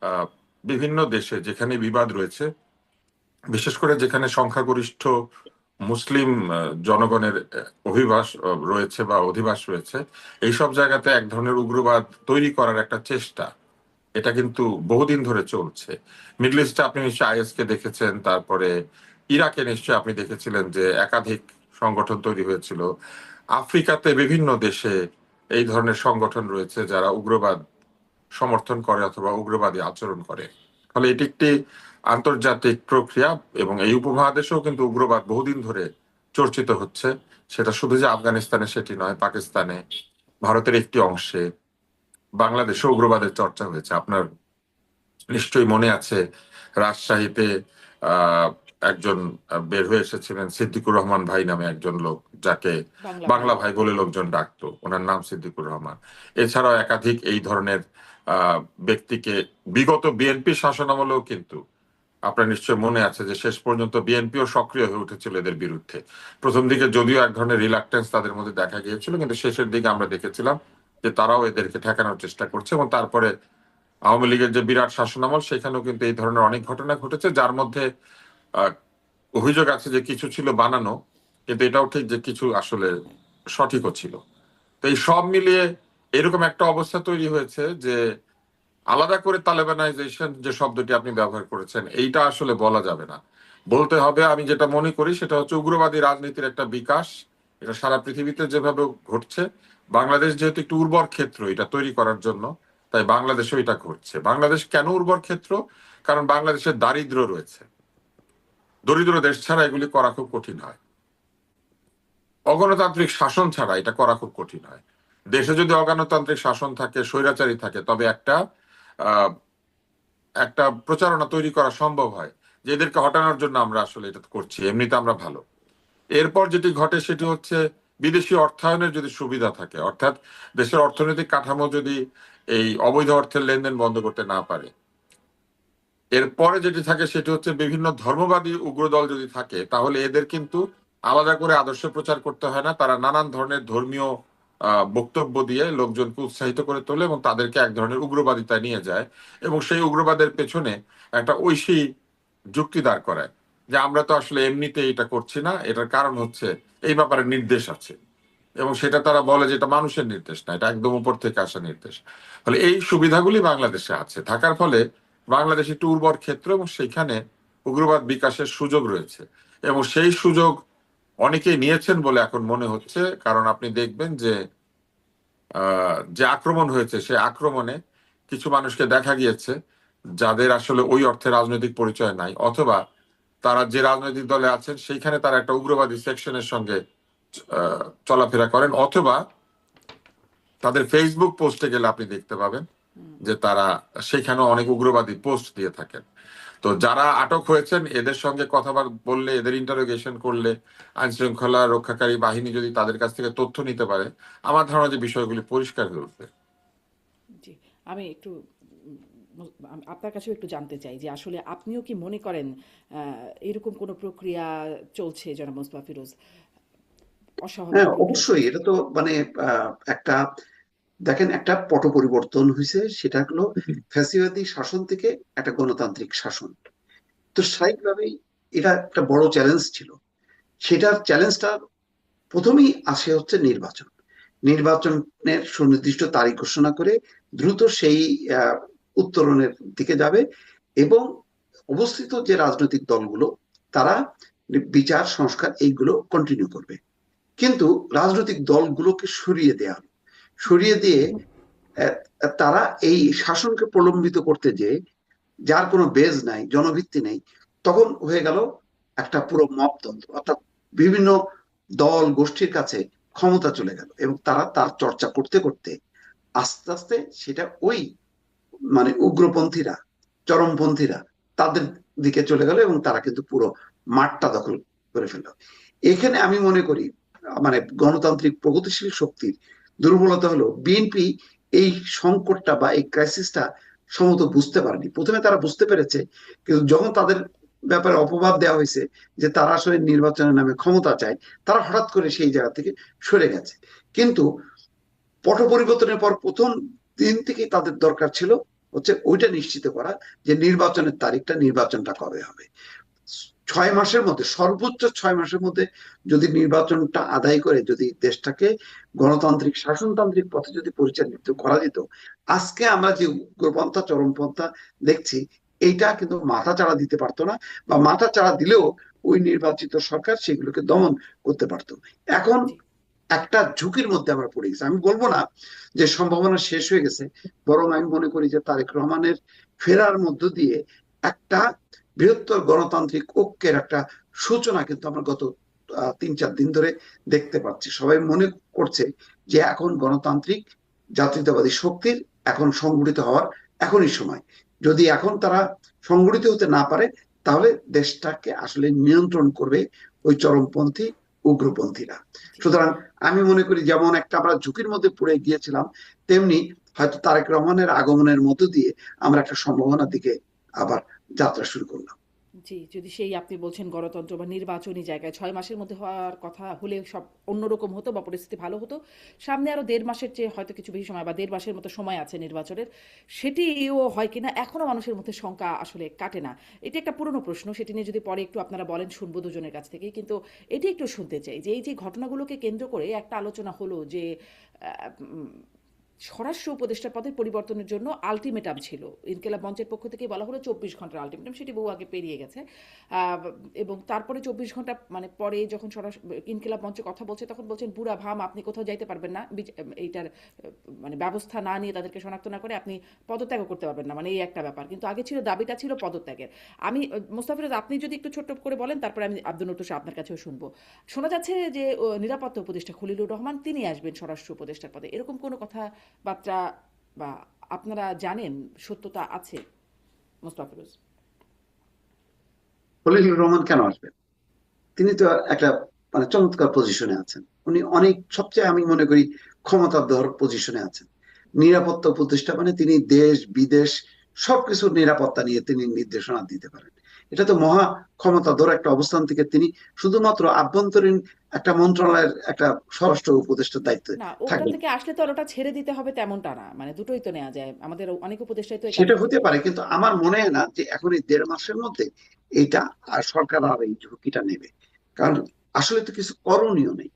আহ, বিভিন্ন দেশে যেখানে বিবাদ রয়েছে, বিশেষ করে যেখানে সংখ্যাগরিষ্ঠ মুসলিম জনগণের অভিবাস রয়েছে বা অধিবাস রয়েছে, এইসব জায়গাতে এক ধরনের উগ্রবাদ তৈরি করার একটা চেষ্টা, এটা কিন্তু বহুদিন ধরে চলছে। মিডল ইস্টে আপনি নিশ্চয়ই আইএস কে দেখেছেন, তারপরে ইরাকে নিশ্চয়ই আপনি দেখেছিলেন যে একাধিক সংগঠন তৈরি হয়েছিল। আফ্রিকাতে বিভিন্ন দেশে এই ধরনের সংগঠন রয়েছে যারা উগ্রবাদ সমর্থন করে অথবা উগ্রবাদী আচরণ করে। ফলে এটি একটি আন্তর্জাতিক প্রক্রিয়া, এবং এই উপমহাদেশেও কিন্তু উগ্রবাদ বহুদিন ধরে চর্চিত হচ্ছে। সেটা শুধু যে আফগানিস্তানে সেটি নয়, পাকিস্তানে, ভারতের একটি অংশে, বাংলাদেশে উগ্রবাদের চর্চা হয়েছে। আপনার নিশ্চয়ই মনে আছে, রাজশাহীতে আহ একজন বের হয়ে এসেছিলেন, সিদ্দিকুর রহমান ভাই নামে একজন লোক, যাকে বাংলা ভাই। বাংলা ভাই বলে লোকজন ডাকতো, ওনার নাম সিদ্দিকুর রহমান। এছাড়াও একাধিক এই ধরনের আহ ব্যক্তিকে বিগত বিএনপি শাসনামলেও কিন্তু আপনার নিশ্চয় মনে আছে যে শেষ পর্যন্ত বিএনপিও সক্রিয় হয়ে উঠেছিল এদের বিরুদ্ধে। প্রথম দিকে যদিও এক ধরনের রিলাক্টেন্স তাদের মধ্যে দেখা গিয়েছিল, কিন্তু শেষের দিকে আমরা দেখেছিলাম যে তারাও এদেরকে ঠেকানোর চেষ্টা করছে। এবং তারপরে আওয়ামী লীগের যে বিরাট শাসনামল, সেখানেও কিন্তু এই ধরনের অনেক ঘটনা ঘটেছে, যার মধ্যে আহ, অভিযোগ আছে যে কিছু ছিল বানানো, কিন্তু এটাও ঠিক যে কিছু আসলে সঠিকও ছিল। তো এই সব মিলিয়ে এরকম একটা অবস্থা তৈরি হয়েছে যে আলাদা করে তালেবানাইজেশন যে শব্দটি আপনি ব্যবহার করেছেন, এইটা আসলে বলা যাবে না। বলতে হবে, আমি যেটা মনে করি সেটা হচ্ছে উগ্রবাদী রাজনীতির একটা বিকাশ। এটা সারা পৃথিবীতে যেভাবে ঘটছে, বাংলাদেশ যেহেতু একটু উর্বর ক্ষেত্র এটা তৈরি করার জন্য, তাই বাংলাদেশেও এটা ঘটছে। বাংলাদেশ কেন উর্বর ক্ষেত্র? কারণ বাংলাদেশের দারিদ্র রয়েছে। দরিদ্র দেশ ছাড়া এগুলি করা খুব কঠিন হয়। অগণতান্ত্রিক শাসন ছাড়া এটা করা খুব কঠিন হয়। দেশে যদি অগণতান্ত্রিক শাসন থাকে, স্বৈরাচারী থাকে, তবে আহ একটা প্রচারণা তৈরি করা সম্ভব হয় যে এদেরকে হটানোর জন্য আমরা আসলে এটা করছি, এমনিতে আমরা ভালো। এরপর যেটি ঘটে সেটি হচ্ছে বিদেশি অর্থায়নের যদি সুবিধা থাকে, অর্থাৎ দেশের অর্থনৈতিক কাঠামো যদি এই অবৈধ অর্থের লেনদেন বন্ধ করতে না পারে। এরপরে যেটি থাকে সেটি হচ্ছে বিভিন্ন ধর্মবাদী উগ্রদল যদি থাকে তাহলে এদের কিন্তু আলাদা করে আদর্শ প্রচার করতে হয় না, তারা নানান ধরনের ধর্মীয় বক্তব্য দিয়ে লোকজনকে উৎসাহিত করে তোলে এবং তাদেরকে এক ধরনের উগ্রবাদিতায় নিয়ে যায় এবং সেই উগ্রবাদের পেছনে একটা ঐশী যুক্তি দাঁড় করায় যে আমরা তো আসলে এমনিতে এটা করছি না, এটার কারণ হচ্ছে এই ব্যাপারে নির্দেশ আছে এবং সেটা তারা বলে যে এটা মানুষের নির্দেশ না, এটা একদম উপর থেকে আসা নির্দেশ। ফলে এই সুবিধাগুলি বাংলাদেশে আছে, থাকার ফলে বাংলাদেশ একটি উর্বর ক্ষেত্র এবং সেখানে উগ্রবাদ বিকাশের সুযোগ রয়েছে এবং সেই সুযোগ অনেকেই নিয়েছেন বলে এখন মনে হচ্ছে। কারণ আপনি দেখবেন যে যে আক্রমণ হয়েছে সে আক্রমণে কিছু মানুষকে দেখা গিয়েছে যাদের আসলে ওই অর্থে রাজনৈতিক পরিচয় নাই, অথবা তারা যে রাজনৈতিক দলে আছেন সেইখানে তারা একটা উগ্রবাদী সেকশনের সঙ্গে চলাফেরা করেন, অথবা তাদের ফেসবুক পোস্টে গেলে আপনি দেখতে পাবেন যে তারা সেখানে অনেক উগ্রবাদী পোস্ট দিয়ে থাকেন। তো যারা আটক হয়েছেন এদের সঙ্গে কথা বললে, এদের ইন্টারোগেশন করলে, আইন শৃঙ্খলা রক্ষাকারী বাহিনী যদি তাদের কাছ থেকে তথ্য নিতে পারে, আমার ধারণা যে বিষয়গুলি পরিষ্কার হয়ে উঠবে। জি, আমি একটু আপনার কাছেও একটু জানতে চাই যে আসলে আপনিও কি মনে করেন এরকম কোনো প্রক্রিয়া চলছে জনাব মোস্তফা ফিরোজ, অস্বাভাবিক হ্যাঁ, প্রক্রিয়া অবশ্যই চলছে? এটা তো মানে একটা দেখেন একটা পট পরিবর্তন হয়েছে, সেটা হলো ফ্যাসিবাদী শাসন থেকে একটা গণতান্ত্রিক শাসন। তো স্বাভাবিকভাবেই এটা একটা বড় চ্যালেঞ্জ ছিল। সেটার চ্যালেঞ্জটা প্রথমেই আসে হচ্ছে নির্বাচন। নির্বাচনের সুনির্দিষ্ট তারিখ ঘোষণা করে দ্রুত সেই উত্তরণের দিকে যাবে এবং অবস্থিত যে রাজনৈতিক দলগুলো তারা বিচার সংস্কার এইগুলো কন্টিনিউ করবে। কিন্তু রাজনৈতিক দলগুলোকে সরিয়ে দেয়া হলো, সরিয়ে দিয়ে আহ, তারা এই শাসনকে প্রলম্বিত করতে যে যার কোনো বেজ নাই, জনভিত্তি নেই, তখন হয়ে গেল একটা পুরো মপতন্ত্র, অর্থাৎ বিভিন্ন দল গোষ্ঠীর কাছে ক্ষমতা চলে গেল এবং তারা তার চর্চা করতে করতে আস্তে আস্তে সেটা ওই মানে উগ্রপন্থীরা, চরমপন্থীরা তাদের দিকে চলে গেল এবং তারা কিন্তু পুরো মাঠটা দখল করে ফেলল। এখানে আমি মনে করি মানে গণতান্ত্রিক প্রগতিশীল শক্তির দুর্বলতা হলো বিএনপি এই সংকটটা বা এই ক্রাইসিসটা সম্ভবত বুঝতে পারেনি। প্রথমে তারা বুঝতে পেরেছে, কিন্তু যখন তাদের ব্যাপারে অপবাদ দেওয়া হয়েছে যে তারা আসলে নির্বাচনের নামে ক্ষমতা চায়, তারা হঠাৎ করে সেই জায়গা থেকে সরে গেছে। কিন্তু পট পরিবর্তনের পর প্রথম দিন থেকেই তাদের দরকার ছিল হচ্ছে ওইটা নিশ্চিত করা যে নির্বাচনের তারিখটা, নির্বাচনটা কবে হবে। 6 মাসের মধ্যে, সর্বোচ্চ 6 মাসের মধ্যে যদি নির্বাচনটা আদায় করে যদি দেশটাকে গণতান্ত্রিক শাসনতান্ত্রিক পথে যদি পরিচালিত করা যেত, আজকে আমরা যে উগ্রপন্থা চরমপন্থা দেখছি এইটা কিন্তু মাথা চাড়া দিতে পারতো না, বা মাথা চাড়া দিলেও ওই নির্বাচিত সরকার সেগুলোকে দমন করতে পারতো। এখন জি, একটা ঝুঁকির মধ্যে আমরা পড়ে গেছি। আমি বলবো না যে সম্ভাবনা শেষ হয়ে গেছে, বরং আমি মনে করি যে তারেক রহমানের ফেরার মধ্য দিয়ে একটা বৃহত্তর গণতান্ত্রিক ঐক্যের একটা সূচনা কিন্তু আমরা গত 3-4 দিন ধরে দেখতে পাচ্ছি। সবাই মনে করছে যে এখন গণতান্ত্রিক জাতীয়তাবাদী শক্তির এখন সংগঠিত হওয়ার এখনই সময়। যদি এখন তারা সংগঠিত হতে না পারে তাহলে দেশটাকে আসলে নিয়ন্ত্রণ করবে ওই চরমপন্থী উগ্রপন্থীরা। জি, সুতরাং আমি মনে করি যেমন একটা আমরা ঝুঁকির মধ্যে পড়ে গিয়েছিলাম, তেমনি হয়তো তারেক রহমানের আগমনের মধ্য দিয়ে আমরা একটা সম্ভাবনার দিকে আবার যাত্রা শুরু করলাম। জি, যদি সেই আপনি বলছেন গণতন্ত্র বা নির্বাচনী জায়গায় 6 মাসের মধ্যে হওয়ার কথা হলে সব অন্যরকম হতো বা পরিস্থিতি ভালো হতো। সামনে আরো 1.5 মাসের চেয়ে হয়তো কিছু বেশি সময় বা 1.5 মাসের মতো সময় আছে নির্বাচনের। সেটিও হয় কিনা এখনো মানুষের মধ্যে শঙ্কা আসলে কাটে না। এটি একটা পুরনো প্রশ্ন, সেটি নিয়ে যদি পরে একটু আপনারা বলেন শুনবো দুজনের কাছ থেকেই। কিন্তু এটি একটু শুনতে চাই যে এই যে ঘটনাগুলোকে কেন্দ্র করে একটা আলোচনা হলো যে উম স্বরাষ্ট্র উপদেষ্টার পদের পরিবর্তনের জন্য আলটিমেটাম ছিল। ইনকিলাব মঞ্চের পক্ষ থেকে বলা হলো 24 ঘন্টার আলটিমেটাম, সেটি বহু আগে পেরিয়ে গেছে। এবং তারপরে 24 ঘন্টা মানে পরে যখন ইনকিলাব মঞ্চে কথা বলছে তখন বলছেন বুড়া ভাম আপনি কোথাও যাইতে পারবেন না, এইটার মানে ব্যবস্থা না নিয়ে তাদেরকে শনাক্ত না করে আপনি পদত্যাগও করতে পারবেন না, মানে এই একটা ব্যাপার। কিন্তু আগে ছিল দাবিটা ছিল পদত্যাগের। আমি মোস্তাফিরোজ আপনি যদি একটু ছোট্ট করে বলেন তারপরে আমি আব্দুল নটুস আপনার কাছেও শুনবো। শোনা যাচ্ছে যে নিরাপত্তা উপদেষ্টা খলিলুর রহমান তিনি আসবেন স্বরাষ্ট্র উপদেষ্টার পদে, এরকম কোনো কথাবার্তা বা আপনারা জানেন সত্যতা আছে মোস্তাফিরোজ? খলিলুর রহমান কেন আসবেন? তিনি তো একটা মানে চমৎকার পজিশনে আছেন। উনি অনেক সবচেয়ে আমি মনে করি ক্ষমতাধর পজিশনে আছেন। নিরাপত্তা উপদেষ্টা মানে তিনি দেশ বিদেশ সবকিছুর নিরাপত্তা নিয়ে তিনি নির্দেশনা দিতে পারেন। এটা তো মহা ক্ষমতাধর একটা অবস্থান থেকে তিনি শুধুমাত্র আভ্যন্তরীণ একটা মন্ত্রণালয়ের একটা স্বরাষ্ট্র উপদেষ্টার দায়িত্বে না, ওখান থাকবেন। থেকে আসলে তো আর ওটা ছেড়ে দিতে হবে তেমনটা না, মানে দুটোই তো নেওয়া যায়, আমাদের অনেক উপদেষ্টাই তো এই সেটা কাজটা হতে করতে পারে, পারে। কিন্তু আমার মনে হয় না যে এখন এই 1.5 মাসের মধ্যে এইটা আর সরকার আর এই ঝুঁকিটা নেবে। কারণ আসলে তো কিছু করণীয় নেই,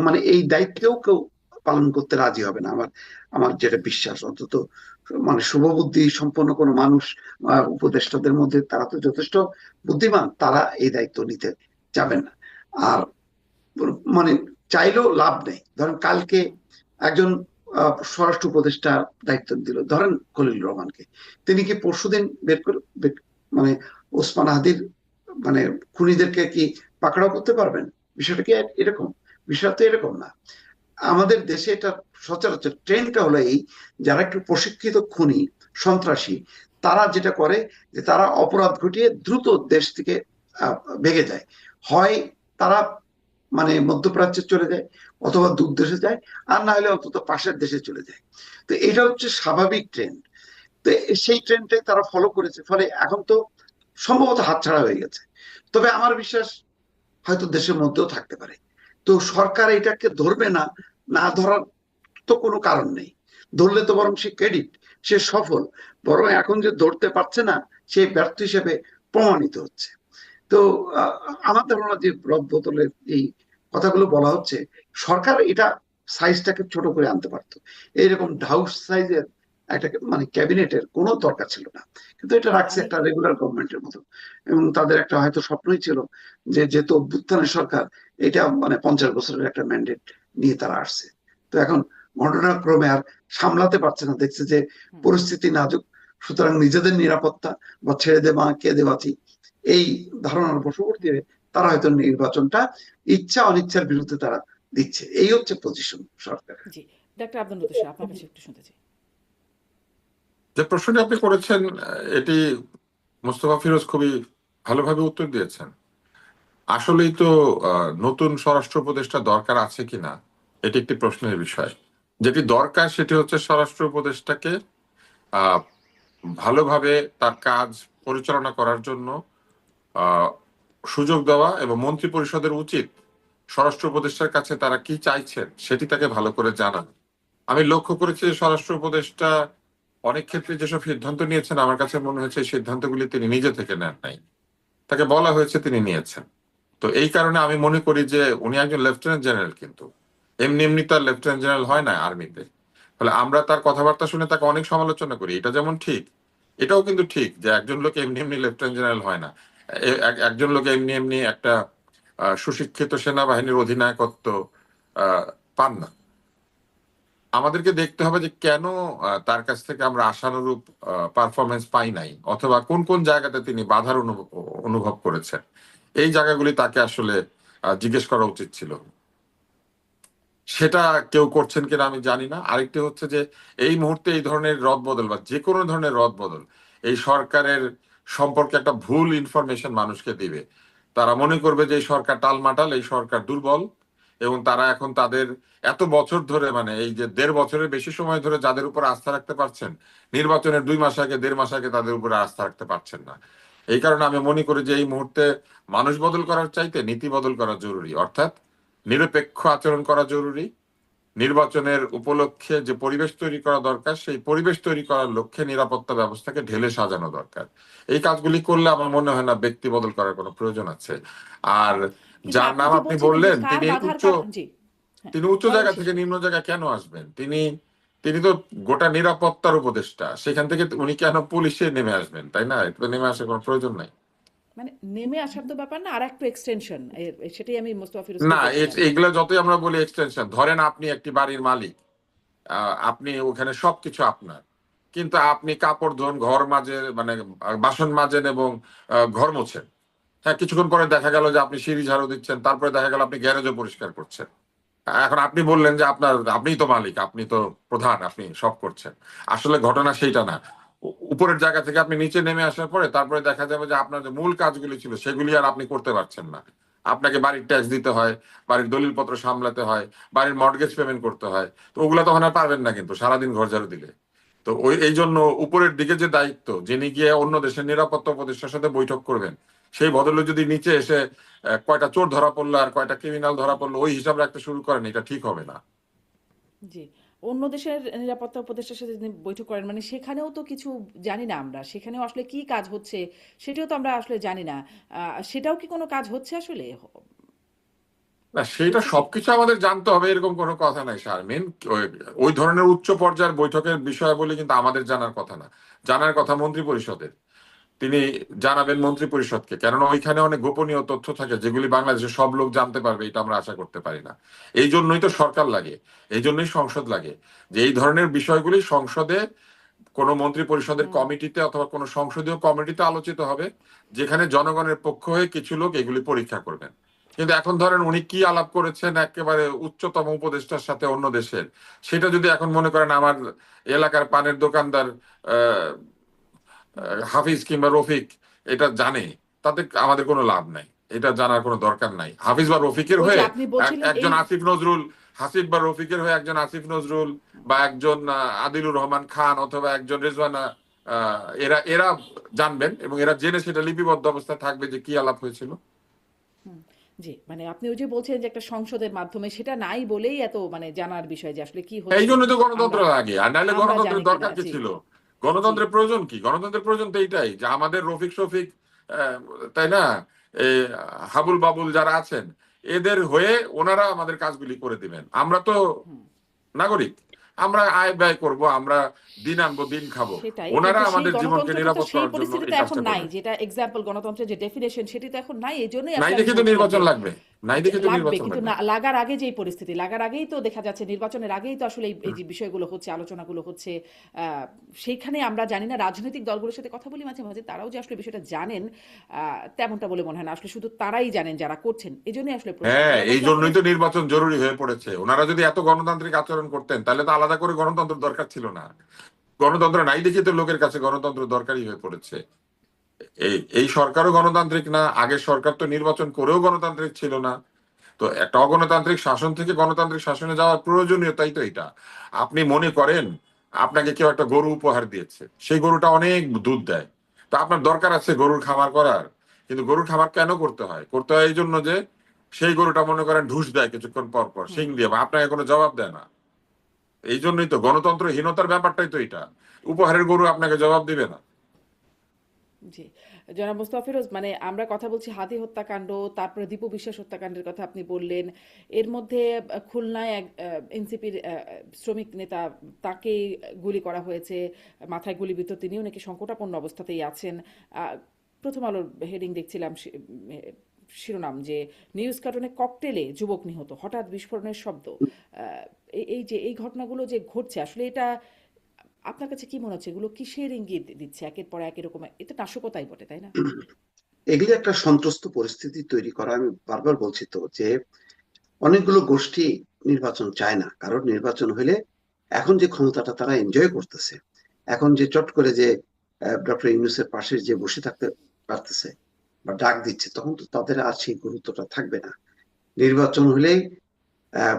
মানে এই দায়িত্বেও কেউ পালন করতে রাজি হবে না। আমার আমার যেটা বিশ্বাস, অন্তত মানে শুভবুদ্ধি সম্পন্ন কোনো মানুষ উপদেষ্টাদের মধ্যে তারা তো যথেষ্ট বুদ্ধিমান, তারা এই দায়িত্ব নিতে যাবেন না। আর মানে চাইলেও লাভ নেই। ধরেন কালকে হুম। একজন স্বরাষ্ট্র উপদেষ্টা দায়িত্ব দিল, ধরেন খলিল রহমানকে, তিনি কি পরশুদিন মানে ওসমান হাদির মানে খুনিদেরকে কি পাকড়াও করতে পারবেন? বিষয়টা কি এরকম? বিষয় তো এরকম না। আমাদের দেশে এটা সচরাচর ট্রেন্ডটা হলো এই, যারা একটু প্রশিক্ষিত খুনি সন্ত্রাসী, তারা যেটা করে যে তারা অপরাধ ঘটিয়ে দ্রুত দেশ থেকে ভেগে যায়। হয় তারা মানে মধ্যপ্রাচ্যে চলে যায়, অথবা দূর দেশে যায়, আর না হলে অন্তত পাশের দেশে চলে যায়। তো এটা হচ্ছে স্বাভাবিক ট্রেন্ড। তো সেই ট্রেন্ডটাই তারা ফলো করেছে, ফলে এখন তো সম্ভবত হাতছাড়া হয়ে গেছে। তবে আমার বিশ্বাস হয়তো দেশের মধ্যেও থাকতে পারে। তো সরকার এটাকে ধরবে না, না ধরার তো কোনো কারণ নেই। ধরলে তো বরং সে ক্রেডিট, সে সফল। বরং এখন যে ধরতে পারছে না, সে ব্যর্থ হিসেবে প্রমাণিত হচ্ছে। তো আহ, আমার ধারণা যে রদ বোতলের এই কথাগুলো বলা হচ্ছে, সরকার এটা সাইজটাকে ছোট করে আনতে পারতো। এইরকম ঢাউস সাইজের একটা মানে ক্যাবিনেটের কোনো দরকার ছিল না, কিন্তু এটা না, রাখছে আমি একটা রেগুলার গভর্নমেন্টের মতো। এবং তাদের একটা হয়তো স্বপ্নই ছিল যে যেহেতু অভ্যুত্থানের সরকার, এটা মানে 50 বছরের একটা ম্যান্ডেট নিয়ে তারা আসছে। তো এখন ঘটনাক্রমে আর সামলাতে পারছে না, দেখছে যে হুম। পরিস্থিতি নাজুক, সুতরাং নিজেদের নিরাপত্তা বা ছেড়ে দে মা কে দে বাঁচি, এই ধারণার বশবর্তী হয়ে তারা হয়তো নির্বাচনটা ইচ্ছা অনিচ্ছার বিরুদ্ধে তারা দিচ্ছে। এই হচ্ছে পজিশন সরকার। জি, ডাক্তার আব্দুল লতিফ স্যার, আপনার কাছে একটু শুনতে চাই। যে প্রশ্নটি আপনি করেছেন, এটি মোস্তফা ফিরোজ খুবই ভালোভাবে উত্তর দিয়েছেন। আসলেই তো নতুন স্বরাষ্ট্র উপদেষ্টা দরকার আছে কিনা এটি একটি প্রশ্নের বিষয়। যেটি দরকার সেটি হচ্ছে স্বরাষ্ট্র উপদেষ্টাকে আহ ভালোভাবে তার কাজ পরিচালনা করার জন্য আহ সুযোগ দেওয়া, এবং মন্ত্রী পরিষদের উচিত স্বরাষ্ট্র উপদেষ্টার কাছে তারা কি চাইছেন সেটি তাকে ভালো করে জানানো। আমি লক্ষ্য করেছি যে স্বরাষ্ট্র উপদেষ্টা অনেক ক্ষেত্রে যেসব সিদ্ধান্ত নিয়েছেন, আমার কাছে মনে হয়েছে এই সিদ্ধান্তগুলি তিনি নিজে থেকে নেন নাই, তাকে বলা হয়েছে, তিনি নিয়েছেন। তো এই কারণে আমি মনে করি যে উনি একজন লেফটেন্যান্ট জেনারেল, কিন্তু এমনি এমনি তার লেফটেন্যান্ট জেনারেল হয় না আর্মিতে। ফলে আমরা তার কথাবার্তা শুনে তাকে অনেক সমালোচনা করি, এটা যেমন ঠিক, এটাও কিন্তু ঠিক যে একজন লোক এমনি এমনি লেফটেন্যান্ট জেনারেল হয় না। একজন লোক এমনি এমনি একটা সুশিক্ষিত সেনাবাহিনীর অধিনায়কত্ব আহ, পান না। আমাদেরকে দেখতে হবে যে কেন তার কাছ থেকে আমরা আশানুরূপ পারফরমেন্স পাই নাই, অথবা কোন কোন জায়গাতে তিনি বাধার অনুভব করেছেন। এই জায়গাগুলি তাকে আসলে জিজ্ঞেস করা উচিত ছিল। সেটা কেউ করছেন কিনা আমি জানি না। আরেকটি হচ্ছে যে এই মুহূর্তে এই ধরনের রদ বদল বা যে কোনো ধরনের রদ বদল এই সরকারের সম্পর্কে একটা ভুল ইনফরমেশন মানুষকে দিবে। তারা মনে করবে যে এই সরকার টালমাটাল, এই সরকার দুর্বল, এবং তারা এখন তাদের এত বছর ধরে, মানে এই যে 1.5 বছরের বেশি সময় ধরে যাদের উপর আস্থা রাখতে পারছেন, নির্বাচনের 2 মাস আগে 1.5 মাস আগে তাদের উপরে আস্থা রাখতে পারছেন না। এই কারণে আমি মনে করি যে এই মুহূর্তে মানুষ বদল করার চাইতে নীতি বদল করা জরুরি, অর্থাৎ নিরপেক্ষ আচরণ করা জরুরি। নির্বাচনের উপলক্ষে যে পরিবেশ তৈরি করা দরকার, সেই পরিবেশ তৈরি করার লক্ষ্যে নিরাপত্তা ব্যবস্থাকে ঢেলে সাজানো দরকার। এই কাজগুলি করলে আমার মনে হয় না ব্যক্তি বদল করার কোনো প্রয়োজন আছে। আর কিন্তু যার আপনি নাম যে আপনি বলছিলেন যে বললেন, কার তিনি বাধার উচ্চ, কারণ, জি, হ্যাঁ, তিনি উচ্চ বলেন জায়গা শেষ থেকে করেন। নিম্ন জায়গায় কেন আসবেন? তিনি তিনি তো গোটা নিরাপত্তার উপদেষ্টা, সেখান থেকে উনি কেন পুলিশে নেমে আসবেন? তাই না? এটা তো নেমে আসার কোনো প্রয়োজন নাই। মানে নেমে আসার তো ব্যাপার না, আর একটু এক্সটেনশন, সেটাই আমি মোস্তফা ফিরোজকে না, বলছিলাম। এগুলা যতই আমরা বলি এক্সটেনশন, ধরেন আপনি একটি বাড়ির মালিক, আপনি ওখানে সবকিছু আপনার, কিন্তু আপনি কাপড় ধোন, ঘর মাজেন, মানে বাসন মাজেন এবং ঘর মোছেন। হ্যাঁ, কিছুক্ষণ পরে দেখা গেল যে আপনি সিঁড়ি ঝাড়ু দিচ্ছেন, তারপরে দেখা গেল আপনি গ্যারেজও পরিষ্কার করছেন। এখন আপনি বললেন যে আপনিই তো মালিক, আপনি তো প্রধান, আপনি সব করছেন। আসলে ঘটনা সেইটা না। উপরের জায়গা থেকে আপনি নিচে নেমে আসার পরে তারপরে দেখা যাবে যে আপনার যে মূল কাজগুলি ছিল সেগুলি আর আপনি করতে পারছেন না। আপনাকে বাড়ির ট্যাক্স দিতে হয়, বাড়ির দলিলপত্র সামলাতে হয়, বাড়ির মর্টগেজ পেমেন্ট করতে হয়। তো ওগুলা তখন আর পারবেন না কিন্তু সারাদিন ঘর ঝাড়ু দিলে। তো এই জন্য উপরের দিকে যে দায়িত্ব, যিনি গিয়ে অন্য দেশের নিরাপত্তা উপদেষ্টার সাথে বৈঠক করবেন, সেই ভদ্রলোক যদি নিচে এসে কয়টা চোর ধরা পড়লো আর কয়টা ক্রিমিনাল ধরা পড়লো ওই হিসাব রাখতে শুরু করেন, এটা ঠিক হবে না। জি। অন্য দেশের নিরাপত্তা উপদেষ্টার সাথে তিনি বৈঠক করেন মানে সেখানেও তো কিছু জানি না আমরা। সেখানেও আসলে কি কাজ হচ্ছে সেটাও তো আমরা আসলে জানি না। সেটাও কি কোনো কাজ হচ্ছে আসলে? না, সেটা হচ্ছে কি? সবকিছু আমাদের জানতে হবে এরকম কোনো কথা নাই শারমিন। ওই ধরনের উচ্চ পর্যায়ের বৈঠকের বিষয়াবলী কিন্তু আমাদের জানার কথা না, জানার কথা মন্ত্রী পরিষদের। তিনি জানাবেন মন্ত্রী পরিষদকে, কেননা ওইখানে অনেক গোপনীয় তথ্য থাকে যেগুলি বাংলাদেশের সব লোক জানতে পারবে, এটা আমরা আশা করতে পারি না। এই জন্যই তো সরকার লাগে, এই জন্যই সংসদ লাগে, যে এই ধরনের বিষয়গুলি সংসদে কোনো মন্ত্রী পরিষদের হুম, কমিটিতে অথবা কোনো সংসদীয় কমিটিতে আলোচিত হবে, যেখানে জনগণের পক্ষ হয়ে কিছু লোক এগুলি পরীক্ষা করবেন। কিন্তু এখন ধরেন উনি কি আলাপ করেছেন একেবারে উচ্চতম উপদেষ্টার সাথে অন্য দেশের, সেটা যদি এখন মনে করেন আমার এলাকার পানের দোকানদার আহ হুম, হাফিজ কিংবা রফিক এটা জানে, তাতে আমাদের কোনো লাভ নাই, এটা জানার কোনো দরকার নাই। হাফিজ বা রফিকের ওই যে হয়ে আপনি বলছিলেন এই একজন আসিফ নজরুল, হাসিব বা রফিকের হয়ে একজন আসিফ নজরুল বা একজন আদিলুর রহমান খান অথবা একজন রেজওয়ানা, এরা এরা জানবেন এবং এরা জেনে সেটা লিপিবদ্ধ অবস্থায় থাকবে যে কি আলাপ হয়েছিল। হুম, জি, মানে আপনি ওই যে বলছেন যে একটা সংসদের মাধ্যমে সেটা নাই বলেই এত মানে জানার বিষয় যে আসলে কি এই হচ্ছে জন্য তো আমরা গণতন্ত্র লাগে, আর নাহলে আমরা জানি গণতন্ত্রের কিনা। দরকার কি জি, ছিল? জি, গণতন্ত্রের প্রয়োজন কি? গণতন্ত্রের প্রয়োজন তো এইটাই যে আমাদের রফিক শফিক, আহ, তাই না, এই হাবুল বাবুল যারা আছেন এদের হয়ে ওনারা আমাদের কাজগুলি করে দিবেন। আমরা তো হুম। নাগরিক, আমরা আয় ব্যয় করব, আমরা দিন আনবো দিন খাবো, সেটাই, ওনারা কিন্তু সেই আমাদের জীবনকে গণতন্ত্রটা তো নিরাপদ সেই করার জন্য পরিস্থিতি এই তো এখন কাজটা নাই, করবেন। যেটা এক্সাম্পল গণতন্ত্রের যে ডেফিনেশন সেটি তো এখন নাই। এই জন্যই নাই আসলে আমি দেখে তো বলছিলাম যে নির্বাচন লাগবে, নাই যে দেখে তো লাগবে, নির্বাচন কিন্তু লাগবে। না লাগার আগে যেই পরিস্থিতি, লাগার আগেই তো দেখা যাচ্ছে নির্বাচনের আগেই তো আসলে এই যে বিষয়গুলো হচ্ছে, আলোচনাগুলো হচ্ছে। সেইখানে আমরা জানি না, রাজনৈতিক দলগুলোর সাথে কথা বলি মাঝে মাঝে, তারাও যে আসলে বিষয়টা জানেন তেমনটা বলে মনে হয় না। আসলে শুধু তারাই জানেন যারা করছেন, এই জন্যই আসলে প্রশ্ন। হ্যাঁ, জনাব এই মোস্তফা জন্যই ফিরোজ। তো নির্বাচন জরুরি হয়ে পড়েছে। ওনারা যদি এত গণতান্ত্রিক আচরণ করতেন তাহলে তো আলাদা করে গণতন্ত্র দরকার ছিল না। গণতন্ত্র নাই দেখে তো লোকের কাছে গণতন্ত্র দরকারি হয়ে পড়েছে। এই এই সরকারও গণতান্ত্রিক না, আগের সরকার তো নির্বাচন করেও গণতান্ত্রিক ছিল না। তো একটা অগণতান্ত্রিক শাসন থেকে গণতান্ত্রিক শাসনে যাওয়ার প্রয়োজনীয়তাই তো এটা। আপনি মনে করেন আপনাকে কেউ একটা গরু উপহার দিয়েছে, সেই গরুটা অনেক দুধ দেয়, তো আপনার দরকার আছে গরুর খামার করার। কিন্তু গরুর খামার কেন করতে হয়? করতে হয় এই জন্য যে সেই গরুটা মনে করেন ঢুস দেয় কিছুক্ষণ পর পর হুম, শিং দিয়ে, বা আপনাকে কোনো জবাব দেয় না। এই জন্যই তো গণতন্ত্রহীনতার ব্যাপারটাই তো এটা। উপহারের গরু আপনাকে জবাব দিবে না। জি। জনাব মোস্তফা ফিরোজ, মানে আমরা কথা বলছি হাদি হত্যাকাণ্ড, তারপরে দীপু বিশ্বাস হত্যাকাণ্ডের কথা আপনি বললেন। এর মধ্যে খুলনায় এক এনসিপির শ্রমিক নেতা, তাকে গুলি করা হয়েছে, মাথায় গুলিবিদ্ধ, তিনিও নাকি সংকটাপন্ন অবস্থাতেই আছেন। আহ, প্রথম আলোর হেডিং দেখছিলাম, শিরোনাম যে নিউজ কার্টুনে ককটেলে যুবক নিহত, হঠাৎ বিস্ফোরণের শব্দ। এই যে এই ঘটনাগুলো যে ঘটছে আসলে, এটা আপনার কাছে কি মনে হচ্ছে? এগুলো কিসের ইঙ্গিত দিচ্ছে? একের পর এক এরকম, এটা নাশকতাই বটে, তাই না? এগুলি একটা সন্ত্রস্ত পরিস্থিতি তৈরি করা। আমি বারবার বলছি তো যে অনেকগুলো গোষ্ঠী নির্বাচন চায় না, কারণ নির্বাচন হলে এখন যে ক্ষমতাটা তারা এনজয় করতেছে, এখন যে চট করে যে ডক্টর ইউনূসের পাশে যে বসে থাকতে পারতেছে বা ডাক দিচ্ছে, তখন তো তাদের আর সেই গুরুত্বটা থাকবে না। নির্বাচন হলে আহ,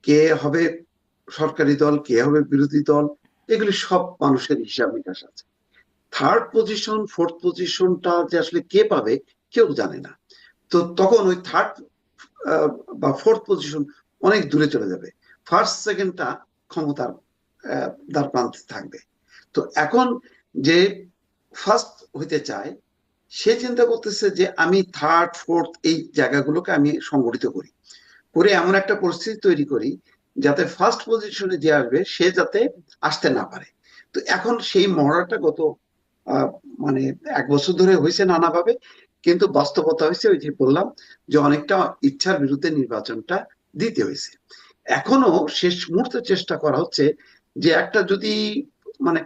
কে হবে সরকারি দল, কে হবে বিরোধী দল, এগুলি সব মানুষের হিসাব নিকাশ আছে। থার্ড পজিশন, ফোর্থ পজিশনটা যে আসলে কে পাবে কেউ জানে না। তো তখন ওই থার্ড বা ফোর্থ পজিশন অনেক দূরে চলে যাবে, ফার্স্ট সেকেন্ডটা ক্ষমতার দ্বার প্রান্তে থাকবে। তো এখন যে ফার্স্ট হইতে চায়, সে চিন্তা করতেছে যে আমি থার্ড ফোর্থ এই জায়গাগুলোকে আমি সংগঠিত করি, করে এমন একটা পরিস্থিতি তৈরি করি যাতে ফার্স্ট পজিশনে যে আসবে সে যাতে আসতে না পারে। তো এখন সেই মহড়াটা গত আহ, মানে 1 বছর ধরে হয়েছে নানাভাবে, কিন্তু বাস্তবতা হয়েছে ওই যে বললাম যে অনেকটা ইচ্ছার বিরুদ্ধে নির্বাচনটা দিতে হয়েছে। এখনো শেষ মুহূর্তে চেষ্টা করা হচ্ছে যে একটা যদি মানে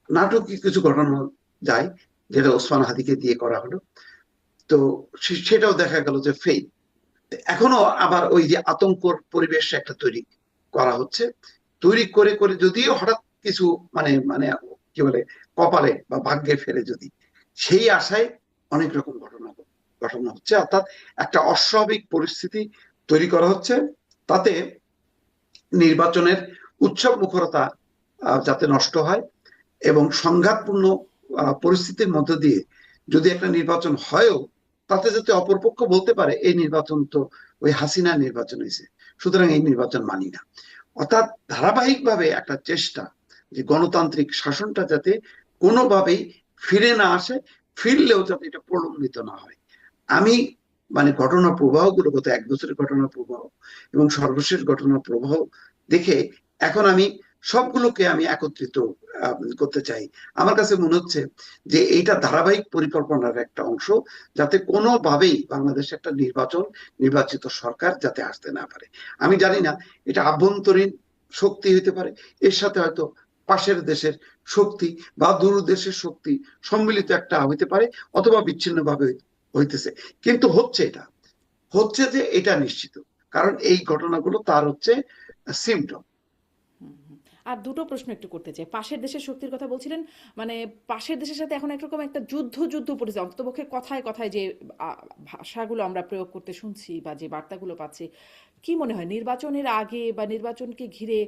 নাটকীয় কিছু ঘটানো যায়, যেটা ওসমান হাদিকে দিয়ে করা হলো, তো সেটাও দেখা গেল যে ফেল। এখনো আবার ওই যে আতঙ্কর পরিবেশ একটা তৈরি করা হচ্ছে, তৈরি করে করে যদিও হঠাৎ কিছু মানে মানে কি বলে কপালে বা ভাগ্যে ফেরে যদি, সেই আশায় অনেক রকম ঘটনা ঘটানো হচ্ছে, অর্থাৎ একটা অস্বাভাবিক পরিস্থিতি তৈরি করা হচ্ছে, তাতে নির্বাচনের উৎসব মুখরতা যাতে নষ্ট হয় এবং সংঘাতপূর্ণ পরিস্থিতির মধ্য দিয়ে যদি একটা নির্বাচন হয়ও, তাতে যাতে অপরপক্ষ বলতে পারে এই নির্বাচন তো ওই হাসিনার নির্বাচন হয়েছে, সুতরাং এই নির্বাচন মানি না। অর্থাৎ ধারাবাহিকভাবে একটা চেষ্টা যে গণতান্ত্রিক শাসনটা যাতে কোনোভাবেই ফিরে না আসে, ফিরলেও যাতে এটা প্রলম্বিত না হয়। আমি মানে ঘটনার প্রবাহগুলো, গত 1 বছরের ঘটনার প্রবাহ এবং সর্বশেষ ঘটনার প্রবাহ দেখে এখন আমি সবগুলোকে আমি একত্রিত করতে চাই। আমার কাছে মনে হচ্ছে যে এইটা ধারাবাহিক পরিকল্পনার একটা অংশ, যাতে কোনোভাবেই বাংলাদেশে একটা নির্বাচিত সরকার যাতে আসতে না পারে। আমি জানি না এটা আভ্যন্তরীণ শক্তি হইতে পারে, এর সাথে হয়তো পাশের দেশের শক্তি বা দূর দেশের শক্তি সম্মিলিত একটা হইতে পারে, অথবা বিচ্ছিন্নভাবে হইতেছে, কিন্তু হচ্ছে যে এটা নিশ্চিত, কারণ এই ঘটনাগুলো তার হচ্ছে সিমটম। হুম, হুম। আর দুটো প্রশ্ন একটু করতে চাই। পাশের দেশের শক্তির কথা বলছিলেন, মানে পাশের দেশের সাথে এখন একরকম একটা যুদ্ধ পরিস্থিতি, অন্ততপক্ষে কথায় কথায় যে আ, ভাষাগুলো আমরা প্রয়োগ করতে শুনছি বা যে বার্তাগুলো পাচ্ছি, কি মনে হয় নির্বাচনের আগে বা নির্বাচনকে ঘিরে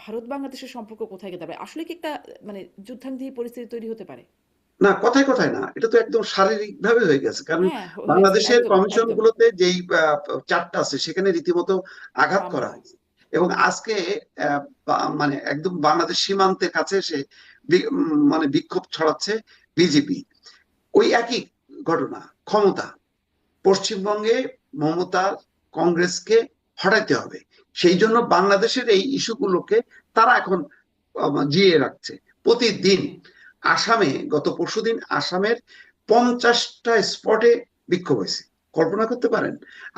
ভারত বাংলাদেশের সম্পর্ক কোথায় গিয়ে দাঁড়াবে? আসলে কি একটা মানে যুদ্ধান্তি পরিস্থিতি তৈরি হতে পারে? না, কথায় কথায় না, এটা তো একদম শারীরিক ভাবে হয়ে গেছে, কারণ হ্যাঁ, হয়েছে বাংলাদেশের একদম কমিশন একদম। গুলোতে যেই চারটা আছে সেখানে রীতিমতো আঘাত করা হামলা। হয়েছে। এবং আজকে মানে একদম বাংলাদেশ সীমান্তের কাছে এসে মানে বিক্ষোভ ছড়াচ্ছে বিজেপি। ওই একই ঘটনা, ক্ষমতা। পশ্চিমবঙ্গে মমতা কংগ্রেসকে হটাইতে হবে, সেই জন্য বাংলাদেশের এই ইস্যুগুলোকে তারা এখন জিয়ে রাখছে প্রতিদিন। হুম, আসামে গত পরশুদিন আসামের 50টা স্পটে বিক্ষোভ হয়েছে, কল্পনা করতে পারেন?